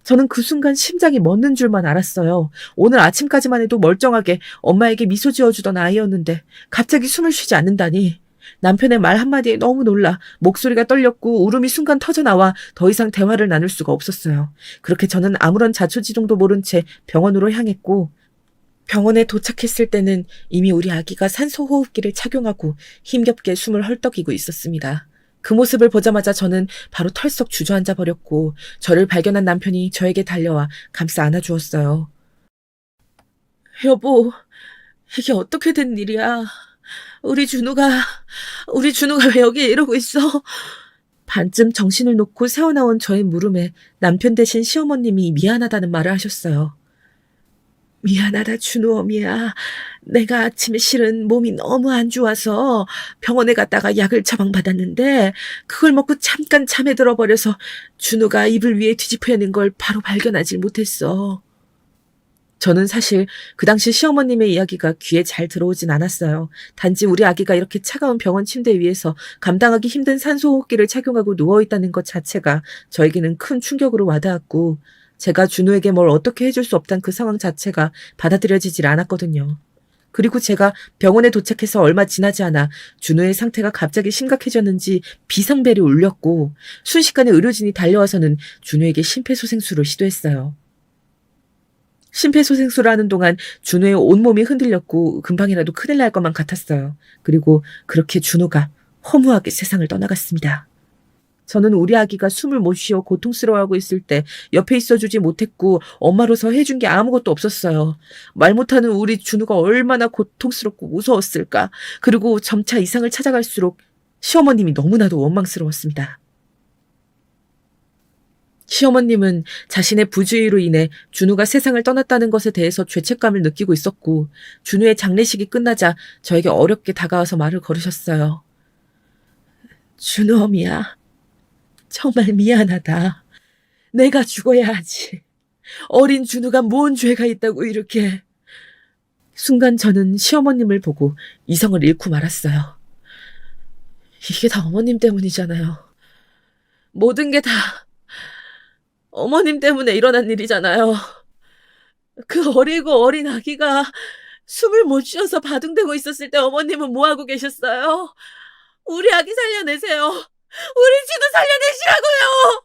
저는 그 순간 심장이 멎는 줄만 알았어요. 오늘 아침까지만 해도 멀쩡하게 엄마에게 미소 지어주던 아이였는데 갑자기 숨을 쉬지 않는다니. 남편의 말 한마디에 너무 놀라 목소리가 떨렸고 울음이 순간 터져나와 더 이상 대화를 나눌 수가 없었어요. 그렇게 저는 아무런 자초지종도 모른 채 병원으로 향했고 병원에 도착했을 때는 이미 우리 아기가 산소호흡기를 착용하고 힘겹게 숨을 헐떡이고 있었습니다. 그 모습을 보자마자 저는 바로 털썩 주저앉아 버렸고 저를 발견한 남편이 저에게 달려와 감싸 안아주었어요. 여보, 이게 어떻게 된 일이야? 우리 준우가 왜 여기에 이러고 있어? 반쯤 정신을 놓고 새어나온 저의 물음에 남편 대신 시어머님이 미안하다는 말을 하셨어요. 미안하다, 준우 어미야. 내가 아침에 실은 몸이 너무 안 좋아서 병원에 갔다가 약을 처방받았는데 그걸 먹고 잠깐 잠에 들어버려서 준우가 이불 위에 뒤집혀 있는 걸 바로 발견하지 못했어. 저는 사실 그 당시 시어머님의 이야기가 귀에 잘 들어오진 않았어요. 단지 우리 아기가 이렇게 차가운 병원 침대 위에서 감당하기 힘든 산소호흡기를 착용하고 누워있다는 것 자체가 저에게는 큰 충격으로 와닿았고 제가 준우에게 뭘 어떻게 해줄 수 없단 그 상황 자체가 받아들여지질 않았거든요. 그리고 제가 병원에 도착해서 얼마 지나지 않아 준우의 상태가 갑자기 심각해졌는지 비상벨이 울렸고 순식간에 의료진이 달려와서는 준우에게 심폐소생술을 시도했어요. 심폐소생술을 하는 동안 준우의 온몸이 흔들렸고 금방이라도 큰일 날 것만 같았어요. 그리고 그렇게 준우가 허무하게 세상을 떠나갔습니다. 저는 우리 아기가 숨을 못 쉬어 고통스러워하고 있을 때 옆에 있어주지 못했고 엄마로서 해준 게 아무것도 없었어요. 말 못하는 우리 준우가 얼마나 고통스럽고 무서웠을까. 그리고 점차 이상을 찾아갈수록 시어머님이 너무나도 원망스러웠습니다. 시어머님은 자신의 부주의로 인해 준우가 세상을 떠났다는 것에 대해서 죄책감을 느끼고 있었고 준우의 장례식이 끝나자 저에게 어렵게 다가와서 말을 걸으셨어요. 준우 어미야. 정말 미안하다. 내가 죽어야 하지. 어린 준우가 뭔 죄가 있다고 이렇게. 순간 저는 시어머님을 보고 이성을 잃고 말았어요. 이게 다 어머님 때문이잖아요. 모든 게 다 어머님 때문에 일어난 일이잖아요. 그 어리고 어린 아기가 숨을 못 쉬어서 바둥대고 있었을 때 어머님은 뭐하고 계셨어요? 우리 아기 살려내세요. 우리 준우 살려내시라고요!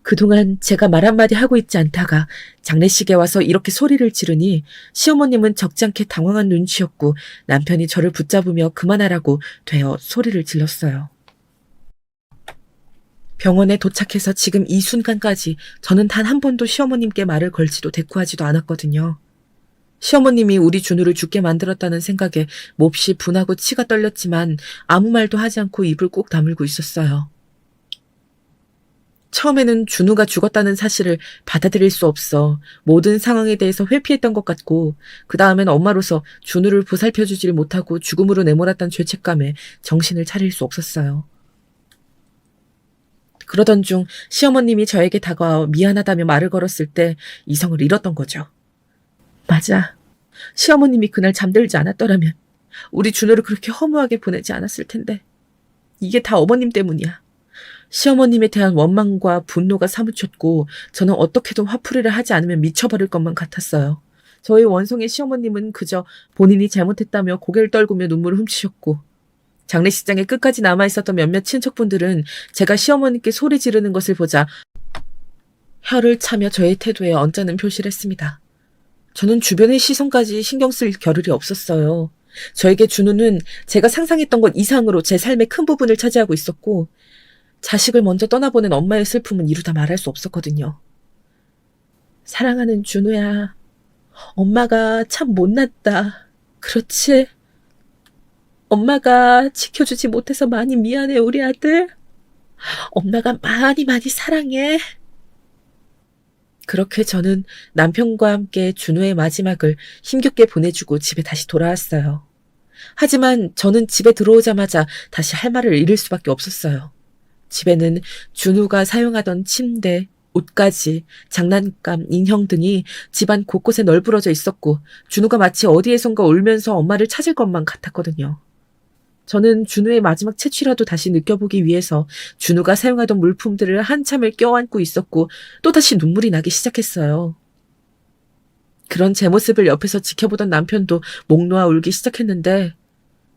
그동안 제가 말 한마디 하고 있지 않다가 장례식에 와서 이렇게 소리를 지르니 시어머님은 적잖게 당황한 눈치였고 남편이 저를 붙잡으며 그만하라고 되어 소리를 질렀어요. 병원에 도착해서 지금 이 순간까지 저는 단 한 번도 시어머님께 말을 걸지도 대꾸하지도 않았거든요. 시어머님이 우리 준우를 죽게 만들었다는 생각에 몹시 분하고 치가 떨렸지만 아무 말도 하지 않고 입을 꼭 다물고 있었어요. 처음에는 준우가 죽었다는 사실을 받아들일 수 없어 모든 상황에 대해서 회피했던 것 같고 그 다음엔 엄마로서 준우를 보살펴주지를 못하고 죽음으로 내몰았던 죄책감에 정신을 차릴 수 없었어요. 그러던 중 시어머님이 저에게 다가와 미안하다며 말을 걸었을 때 이성을 잃었던 거죠. 맞아. 시어머님이 그날 잠들지 않았더라면 우리 준호를 그렇게 허무하게 보내지 않았을 텐데. 이게 다 어머님 때문이야. 시어머님에 대한 원망과 분노가 사무쳤고 저는 어떻게든 화풀이를 하지 않으면 미쳐버릴 것만 같았어요. 저희 원성의 시어머님은 그저 본인이 잘못했다며 고개를 떨구며 눈물을 훔치셨고 장례식장에 끝까지 남아있었던 몇몇 친척분들은 제가 시어머님께 소리 지르는 것을 보자 혀를 차며 저의 태도에 언짢은 표시를 했습니다. 저는 주변의 시선까지 신경 쓸 겨를이 없었어요. 저에게 준우는 제가 상상했던 것 이상으로 제 삶의 큰 부분을 차지하고 있었고 자식을 먼저 떠나보낸 엄마의 슬픔은 이루다 말할 수 없었거든요. 사랑하는 준우야. 엄마가 참 못났다. 그렇지? 엄마가 지켜주지 못해서 많이 미안해, 우리 아들. 엄마가 많이 많이 사랑해. 그렇게 저는 남편과 함께 준우의 마지막을 힘겹게 보내주고 집에 다시 돌아왔어요. 하지만 저는 집에 들어오자마자 다시 할 말을 잃을 수밖에 없었어요. 집에는 준우가 사용하던 침대, 옷가지, 장난감, 인형 등이 집안 곳곳에 널브러져 있었고 준우가 마치 어디에선가 울면서 엄마를 찾을 것만 같았거든요. 저는 준우의 마지막 채취라도 다시 느껴보기 위해서 준우가 사용하던 물품들을 한참을 껴안고 있었고 또다시 눈물이 나기 시작했어요. 그런 제 모습을 옆에서 지켜보던 남편도 목 놓아 울기 시작했는데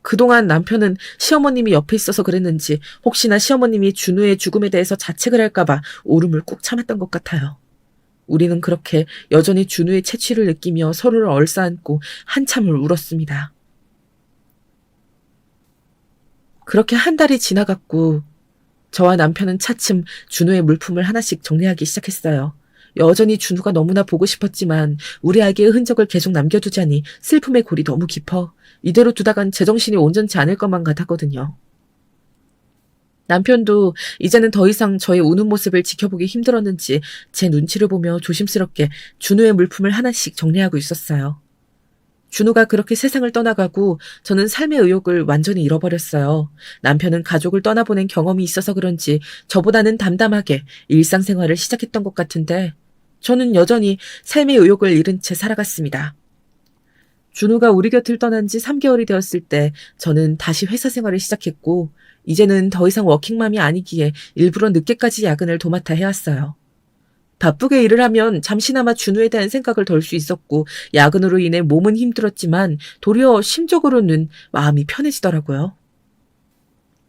그동안 남편은 시어머님이 옆에 있어서 그랬는지 혹시나 시어머님이 준우의 죽음에 대해서 자책을 할까봐 울음을 꾹 참았던 것 같아요. 우리는 그렇게 여전히 준우의 채취를 느끼며 서로를 얼싸안고 한참을 울었습니다. 그렇게 한 달이 지나갔고 저와 남편은 차츰 준우의 물품을 하나씩 정리하기 시작했어요. 여전히 준우가 너무나 보고 싶었지만 우리 아기의 흔적을 계속 남겨두자니 슬픔의 골이 너무 깊어 이대로 두다간 제정신이 온전치 않을 것만 같았거든요. 남편도 이제는 더 이상 저의 우는 모습을 지켜보기 힘들었는지 제 눈치를 보며 조심스럽게 준우의 물품을 하나씩 정리하고 있었어요. 준우가 그렇게 세상을 떠나가고 저는 삶의 의욕을 완전히 잃어버렸어요. 남편은 가족을 떠나보낸 경험이 있어서 그런지 저보다는 담담하게 일상생활을 시작했던 것 같은데 저는 여전히 삶의 의욕을 잃은 채 살아갔습니다. 준우가 우리 곁을 떠난 지 3개월이 되었을 때 저는 다시 회사 생활을 시작했고 이제는 더 이상 워킹맘이 아니기에 일부러 늦게까지 야근을 도맡아 해왔어요. 바쁘게 일을 하면 잠시나마 준우에 대한 생각을 덜 수 있었고 야근으로 인해 몸은 힘들었지만 도리어 심적으로는 마음이 편해지더라고요.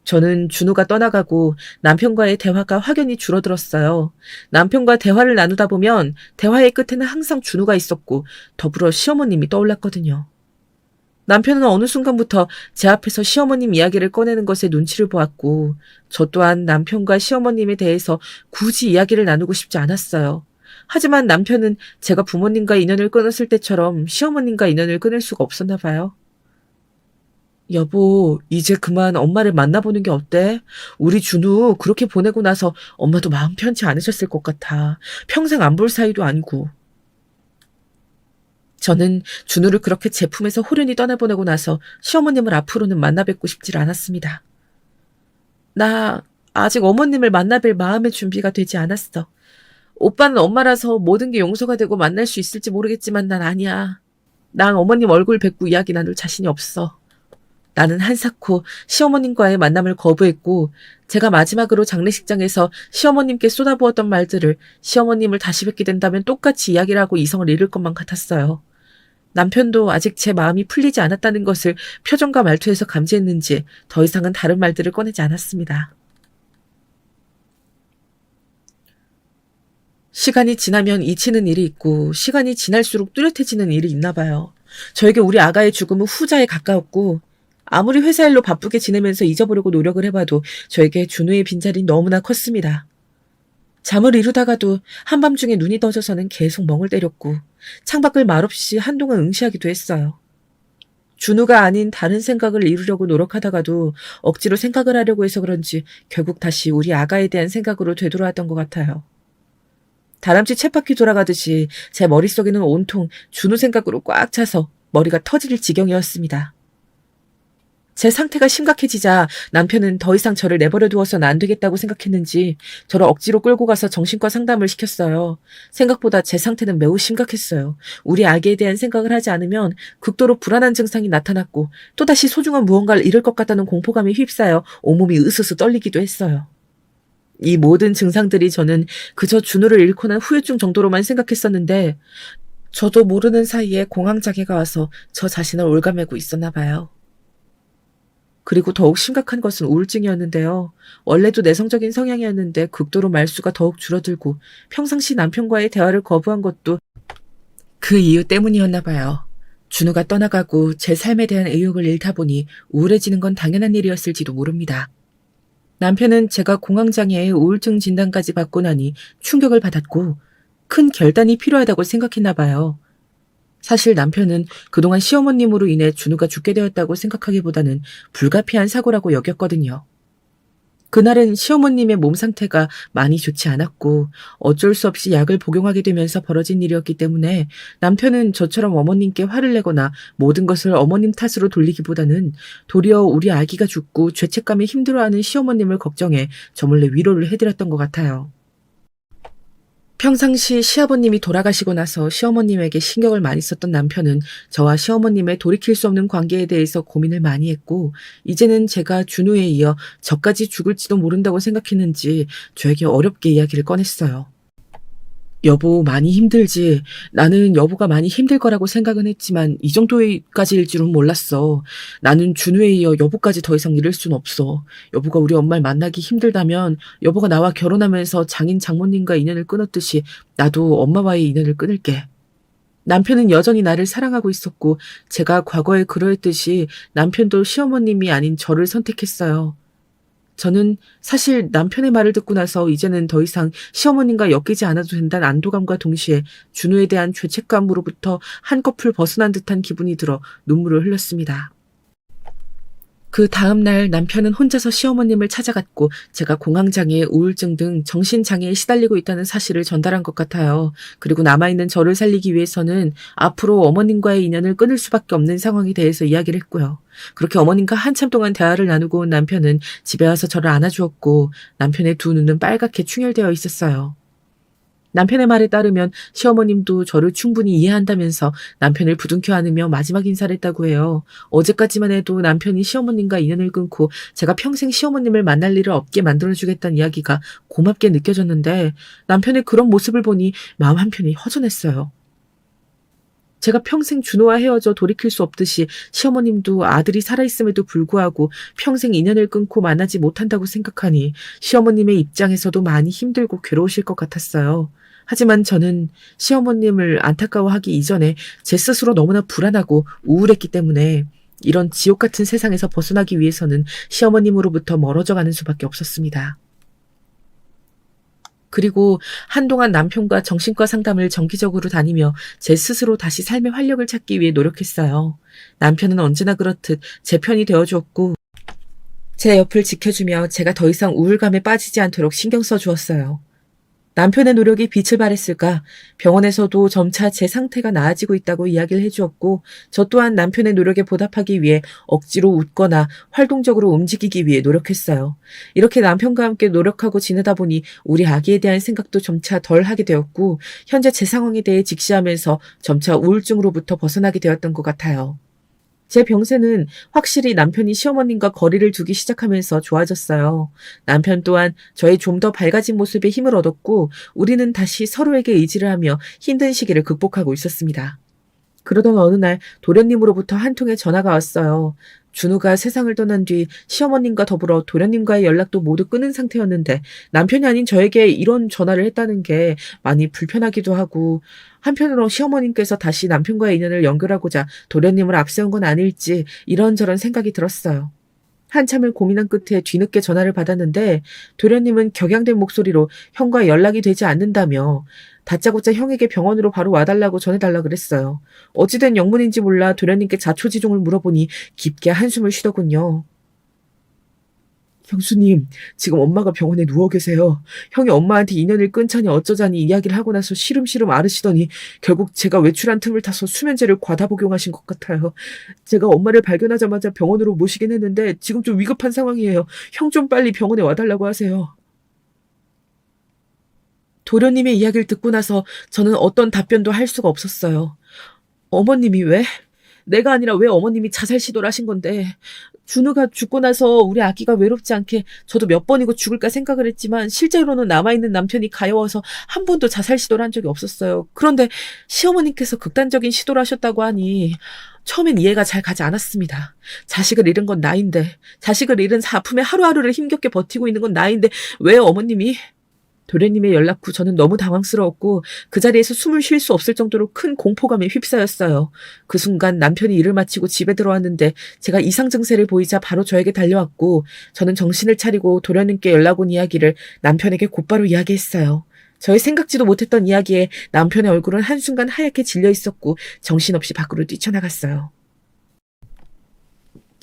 저는 준우가 떠나가고 남편과의 대화가 확연히 줄어들었어요. 남편과 대화를 나누다 보면 대화의 끝에는 항상 준우가 있었고 더불어 시어머님이 떠올랐거든요. 남편은 어느 순간부터 제 앞에서 시어머님 이야기를 꺼내는 것에 눈치를 보았고 저 또한 남편과 시어머님에 대해서 굳이 이야기를 나누고 싶지 않았어요. 하지만 남편은 제가 부모님과 인연을 끊었을 때처럼 시어머님과 인연을 끊을 수가 없었나 봐요. 여보, 이제 그만 엄마를 만나보는 게 어때? 우리 준우 그렇게 보내고 나서 엄마도 마음 편치 않으셨을 것 같아. 평생 안 볼 사이도 아니고. 저는 준우를 그렇게 제 품에서 호련히 떠나보내고 나서 시어머님을 앞으로는 만나뵙고 싶질 않았습니다. 나 아직 어머님을 만나뵐 마음의 준비가 되지 않았어. 오빠는 엄마라서 모든 게 용서가 되고 만날 수 있을지 모르겠지만 난 아니야. 난 어머님 얼굴 뵙고 이야기 나눌 자신이 없어. 나는 한사코 시어머님과의 만남을 거부했고 제가 마지막으로 장례식장에서 시어머님께 쏟아부었던 말들을 시어머님을 다시 뵙게 된다면 똑같이 이야기를 하고 이성을 잃을 것만 같았어요. 남편도 아직 제 마음이 풀리지 않았다는 것을 표정과 말투에서 감지했는지 더 이상은 다른 말들을 꺼내지 않았습니다. 시간이 지나면 잊히는 일이 있고 시간이 지날수록 뚜렷해지는 일이 있나 봐요. 저에게 우리 아가의 죽음은 후자에 가까웠고 아무리 회사 일로 바쁘게 지내면서 잊어보려고 노력을 해봐도 저에게 준우의 빈자리는 너무나 컸습니다. 잠을 이루다가도 한밤중에 눈이 떠져서는 계속 멍을 때렸고 창밖을 말없이 한동안 응시하기도 했어요. 준우가 아닌 다른 생각을 이루려고 노력하다가도 억지로 생각을 하려고 해서 그런지 결국 다시 우리 아가에 대한 생각으로 되돌아왔던 것 같아요. 다람쥐 쳇바퀴 돌아가듯이 제 머릿속에는 온통 준우 생각으로 꽉 차서 머리가 터질 지경이었습니다. 제 상태가 심각해지자 남편은 더 이상 저를 내버려 두어서는 안 되겠다고 생각했는지 저를 억지로 끌고 가서 정신과 상담을 시켰어요. 생각보다 제 상태는 매우 심각했어요. 우리 아기에 대한 생각을 하지 않으면 극도로 불안한 증상이 나타났고 또다시 소중한 무언가를 잃을 것 같다는 공포감에 휩싸여 온몸이 으스스 떨리기도 했어요. 이 모든 증상들이 저는 그저 준우를 잃고 난 후유증 정도로만 생각했었는데 저도 모르는 사이에 공황장애가 와서 저 자신을 올가매고 있었나 봐요. 그리고 더욱 심각한 것은 우울증이었는데요. 원래도 내성적인 성향이었는데 극도로 말수가 더욱 줄어들고 평상시 남편과의 대화를 거부한 것도 그 이유 때문이었나 봐요. 준우가 떠나가고 제 삶에 대한 의욕을 잃다 보니 우울해지는 건 당연한 일이었을지도 모릅니다. 남편은 제가 공황장애의 우울증 진단까지 받고 나니 충격을 받았고 큰 결단이 필요하다고 생각했나 봐요. 사실 남편은 그동안 시어머님으로 인해 준우가 죽게 되었다고 생각하기보다는 불가피한 사고라고 여겼거든요. 그날은 시어머님의 몸 상태가 많이 좋지 않았고 어쩔 수 없이 약을 복용하게 되면서 벌어진 일이었기 때문에 남편은 저처럼 어머님께 화를 내거나 모든 것을 어머님 탓으로 돌리기보다는 도리어 우리 아기가 죽고 죄책감에 힘들어하는 시어머님을 걱정해 저 몰래 위로를 해드렸던 것 같아요. 평상시 시아버님이 돌아가시고 나서 시어머님에게 신경을 많이 썼던 남편은 저와 시어머님의 돌이킬 수 없는 관계에 대해서 고민을 많이 했고, 이제는 제가 준우에 이어 저까지 죽을지도 모른다고 생각했는지 저에게 어렵게 이야기를 꺼냈어요. 여보, 많이 힘들지. 나는 여보가 많이 힘들 거라고 생각은 했지만 이 정도까지일 줄은 몰랐어. 나는 준우에 이어 여보까지 더 이상 잃을 순 없어. 여보가 우리 엄마를 만나기 힘들다면 여보가 나와 결혼하면서 장인 장모님과 인연을 끊었듯이 나도 엄마와의 인연을 끊을게. 남편은 여전히 나를 사랑하고 있었고 제가 과거에 그러했듯이 남편도 시어머님이 아닌 저를 선택했어요. 저는 사실 남편의 말을 듣고 나서 이제는 더 이상 시어머님과 엮이지 않아도 된다는 안도감과 동시에 준우에 대한 죄책감으로부터 한꺼풀 벗어난 듯한 기분이 들어 눈물을 흘렸습니다. 그 다음날 남편은 혼자서 시어머님을 찾아갔고 제가 공황장애, 우울증 등 정신장애에 시달리고 있다는 사실을 전달한 것 같아요. 그리고 남아있는 저를 살리기 위해서는 앞으로 어머님과의 인연을 끊을 수밖에 없는 상황에 대해서 이야기를 했고요. 그렇게 어머님과 한참 동안 대화를 나누고 온 남편은 집에 와서 저를 안아주었고 남편의 두 눈은 빨갛게 충혈되어 있었어요. 남편의 말에 따르면 시어머님도 저를 충분히 이해한다면서 남편을 부둥켜 안으며 마지막 인사를 했다고 해요. 어제까지만 해도 남편이 시어머님과 인연을 끊고 제가 평생 시어머님을 만날 일을 없게 만들어주겠다는 이야기가 고맙게 느껴졌는데 남편의 그런 모습을 보니 마음 한편이 허전했어요. 제가 평생 준호와 헤어져 돌이킬 수 없듯이 시어머님도 아들이 살아있음에도 불구하고 평생 인연을 끊고 만나지 못한다고 생각하니 시어머님의 입장에서도 많이 힘들고 괴로우실 것 같았어요. 하지만 저는 시어머님을 안타까워하기 이전에 제 스스로 너무나 불안하고 우울했기 때문에 이런 지옥 같은 세상에서 벗어나기 위해서는 시어머님으로부터 멀어져 가는 수밖에 없었습니다. 그리고 한동안 남편과 정신과 상담을 정기적으로 다니며 제 스스로 다시 삶의 활력을 찾기 위해 노력했어요. 남편은 언제나 그렇듯 제 편이 되어주었고 제 옆을 지켜주며 제가 더 이상 우울감에 빠지지 않도록 신경 써주었어요. 남편의 노력이 빛을 발했을까 병원에서도 점차 제 상태가 나아지고 있다고 이야기를 해주었고 저 또한 남편의 노력에 보답하기 위해 억지로 웃거나 활동적으로 움직이기 위해 노력했어요. 이렇게 남편과 함께 노력하고 지내다 보니 우리 아기에 대한 생각도 점차 덜 하게 되었고 현재 제 상황에 대해 직시하면서 점차 우울증으로부터 벗어나게 되었던 것 같아요. 제 병세는 확실히 남편이 시어머님과 거리를 두기 시작하면서 좋아졌어요. 남편 또한 저의 좀 더 밝아진 모습에 힘을 얻었고 우리는 다시 서로에게 의지를 하며 힘든 시기를 극복하고 있었습니다. 그러던 어느 날 도련님으로부터 한 통의 전화가 왔어요. 준우가 세상을 떠난 뒤 시어머님과 더불어 도련님과의 연락도 모두 끊은 상태였는데 남편이 아닌 저에게 이런 전화를 했다는 게 많이 불편하기도 하고 한편으로 시어머님께서 다시 남편과의 인연을 연결하고자 도련님을 앞세운 건 아닐지 이런저런 생각이 들었어요. 한참을 고민한 끝에 뒤늦게 전화를 받았는데 도련님은 격양된 목소리로 형과 연락이 되지 않는다며 다짜고짜 형에게 병원으로 바로 와달라고 전해달라 그랬어요. 어찌된 영문인지 몰라 도련님께 자초지종을 물어보니 깊게 한숨을 쉬더군요. 형수님, 지금 엄마가 병원에 누워 계세요. 형이 엄마한테 인연을 끊자니 어쩌자니 이야기를 하고 나서 시름시름 앓으시더니 결국 제가 외출한 틈을 타서 수면제를 과다 복용하신 것 같아요. 제가 엄마를 발견하자마자 병원으로 모시긴 했는데 지금 좀 위급한 상황이에요. 형 좀 빨리 병원에 와달라고 하세요. 도련님의 이야기를 듣고 나서 저는 어떤 답변도 할 수가 없었어요. 어머님이 왜? 내가 아니라 왜 어머님이 자살 시도를 하신 건데 준우가 죽고 나서 우리 아기가 외롭지 않게 저도 몇 번이고 죽을까 생각을 했지만 실제로는 남아있는 남편이 가여워서 한 번도 자살 시도를 한 적이 없었어요. 그런데 시어머님께서 극단적인 시도를 하셨다고 하니 처음엔 이해가 잘 가지 않았습니다. 자식을 잃은 건 나인데 자식을 잃은 아픔에 하루하루를 힘겹게 버티고 있는 건 나인데 왜 어머님이... 도련님의 연락 후 저는 너무 당황스러웠고 그 자리에서 숨을 쉴 수 없을 정도로 큰 공포감에 휩싸였어요. 그 순간 남편이 일을 마치고 집에 들어왔는데 제가 이상 증세를 보이자 바로 저에게 달려왔고 저는 정신을 차리고 도련님께 연락 온 이야기를 남편에게 곧바로 이야기했어요. 저의 생각지도 못했던 이야기에 남편의 얼굴은 한순간 하얗게 질려 있었고 정신없이 밖으로 뛰쳐나갔어요.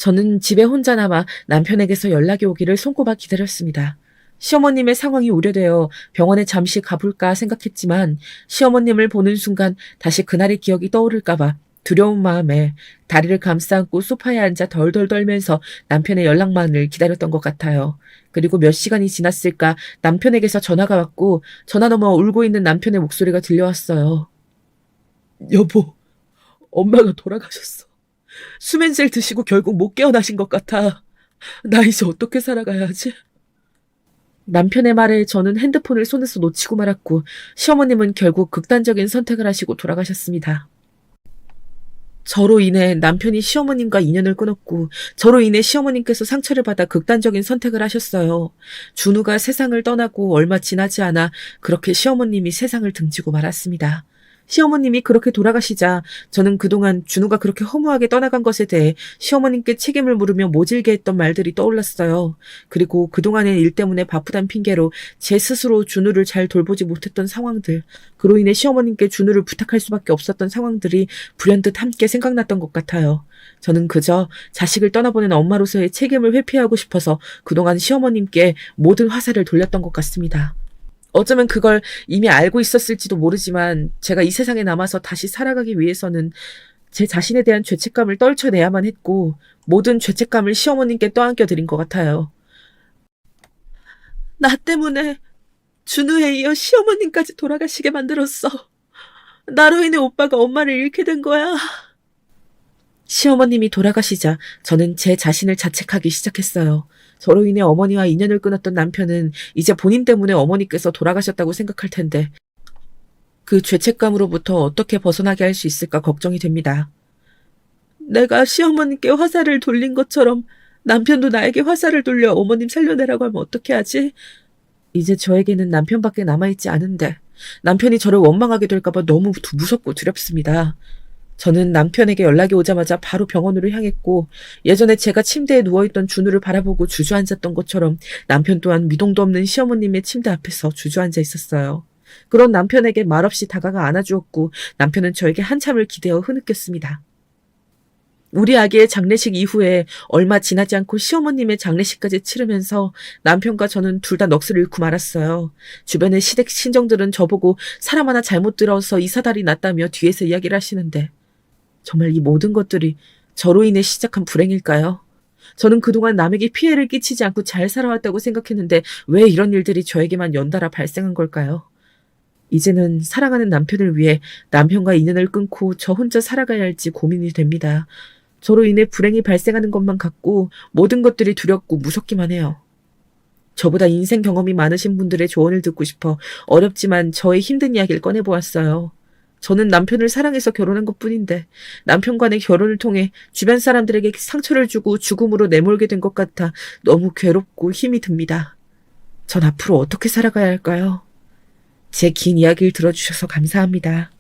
저는 집에 혼자 남아 남편에게서 연락이 오기를 손꼽아 기다렸습니다. 시어머님의 상황이 우려되어 병원에 잠시 가볼까 생각했지만 시어머님을 보는 순간 다시 그날의 기억이 떠오를까봐 두려운 마음에 다리를 감싸안고 소파에 앉아 덜덜 떨면서 남편의 연락만을 기다렸던 것 같아요. 그리고 몇 시간이 지났을까 남편에게서 전화가 왔고 전화 너머 울고 있는 남편의 목소리가 들려왔어요. 여보, 엄마가 돌아가셨어. 수면제를 드시고 결국 못 깨어나신 것 같아. 나 이제 어떻게 살아가야 하지? 남편의 말에 저는 핸드폰을 손에서 놓치고 말았고 시어머님은 결국 극단적인 선택을 하시고 돌아가셨습니다. 저로 인해 남편이 시어머님과 인연을 끊었고 저로 인해 시어머님께서 상처를 받아 극단적인 선택을 하셨어요. 준우가 세상을 떠나고 얼마 지나지 않아 그렇게 시어머님이 세상을 등지고 말았습니다. 시어머님이 그렇게 돌아가시자 저는 그동안 준우가 그렇게 허무하게 떠나간 것에 대해 시어머님께 책임을 물으며 모질게 했던 말들이 떠올랐어요. 그리고 그동안의 일 때문에 바쁘단 핑계로 제 스스로 준우를 잘 돌보지 못했던 상황들, 그로 인해 시어머님께 준우를 부탁할 수밖에 없었던 상황들이 불현듯 함께 생각났던 것 같아요. 저는 그저 자식을 떠나보낸 엄마로서의 책임을 회피하고 싶어서 그동안 시어머님께 모든 화살을 돌렸던 것 같습니다. 어쩌면 그걸 이미 알고 있었을지도 모르지만 제가 이 세상에 남아서 다시 살아가기 위해서는 제 자신에 대한 죄책감을 떨쳐내야만 했고 모든 죄책감을 시어머님께 떠안겨드린 것 같아요. 나 때문에 준우에 이어 시어머님까지 돌아가시게 만들었어. 나로 인해 오빠가 엄마를 잃게 된 거야. 시어머님이 돌아가시자 저는 제 자신을 자책하기 시작했어요. 저로 인해 어머니와 인연을 끊었던 남편은 이제 본인 때문에 어머니께서 돌아가셨다고 생각할 텐데 그 죄책감으로부터 어떻게 벗어나게 할 수 있을까 걱정이 됩니다. 내가 시어머님께 화살을 돌린 것처럼 남편도 나에게 화살을 돌려 어머님 살려내라고 하면 어떻게 하지? 이제 저에게는 남편밖에 남아있지 않은데 남편이 저를 원망하게 될까봐 너무 무섭고 두렵습니다. 저는 남편에게 연락이 오자마자 바로 병원으로 향했고 예전에 제가 침대에 누워있던 준우를 바라보고 주저앉았던 것처럼 남편 또한 미동도 없는 시어머님의 침대 앞에서 주저앉아 있었어요. 그런 남편에게 말없이 다가가 안아주었고 남편은 저에게 한참을 기대어 흐느꼈습니다. 우리 아기의 장례식 이후에 얼마 지나지 않고 시어머님의 장례식까지 치르면서 남편과 저는 둘 다 넋을 잃고 말았어요. 주변의 시댁 친정들은 저보고 사람 하나 잘못 들어서 이 사달이 났다며 뒤에서 이야기를 하시는데 정말 이 모든 것들이 저로 인해 시작한 불행일까요? 저는 그동안 남에게 피해를 끼치지 않고 잘 살아왔다고 생각했는데 왜 이런 일들이 저에게만 연달아 발생한 걸까요? 이제는 사랑하는 남편을 위해 남편과 인연을 끊고 저 혼자 살아가야 할지 고민이 됩니다. 저로 인해 불행이 발생하는 것만 같고 모든 것들이 두렵고 무섭기만 해요. 저보다 인생 경험이 많으신 분들의 조언을 듣고 싶어 어렵지만 저의 힘든 이야기를 꺼내보았어요. 저는 남편을 사랑해서 결혼한 것뿐인데 남편과의 결혼을 통해 주변 사람들에게 상처를 주고 죽음으로 내몰게 된 것 같아 너무 괴롭고 힘이 듭니다. 전 앞으로 어떻게 살아가야 할까요? 제 긴 이야기를 들어주셔서 감사합니다.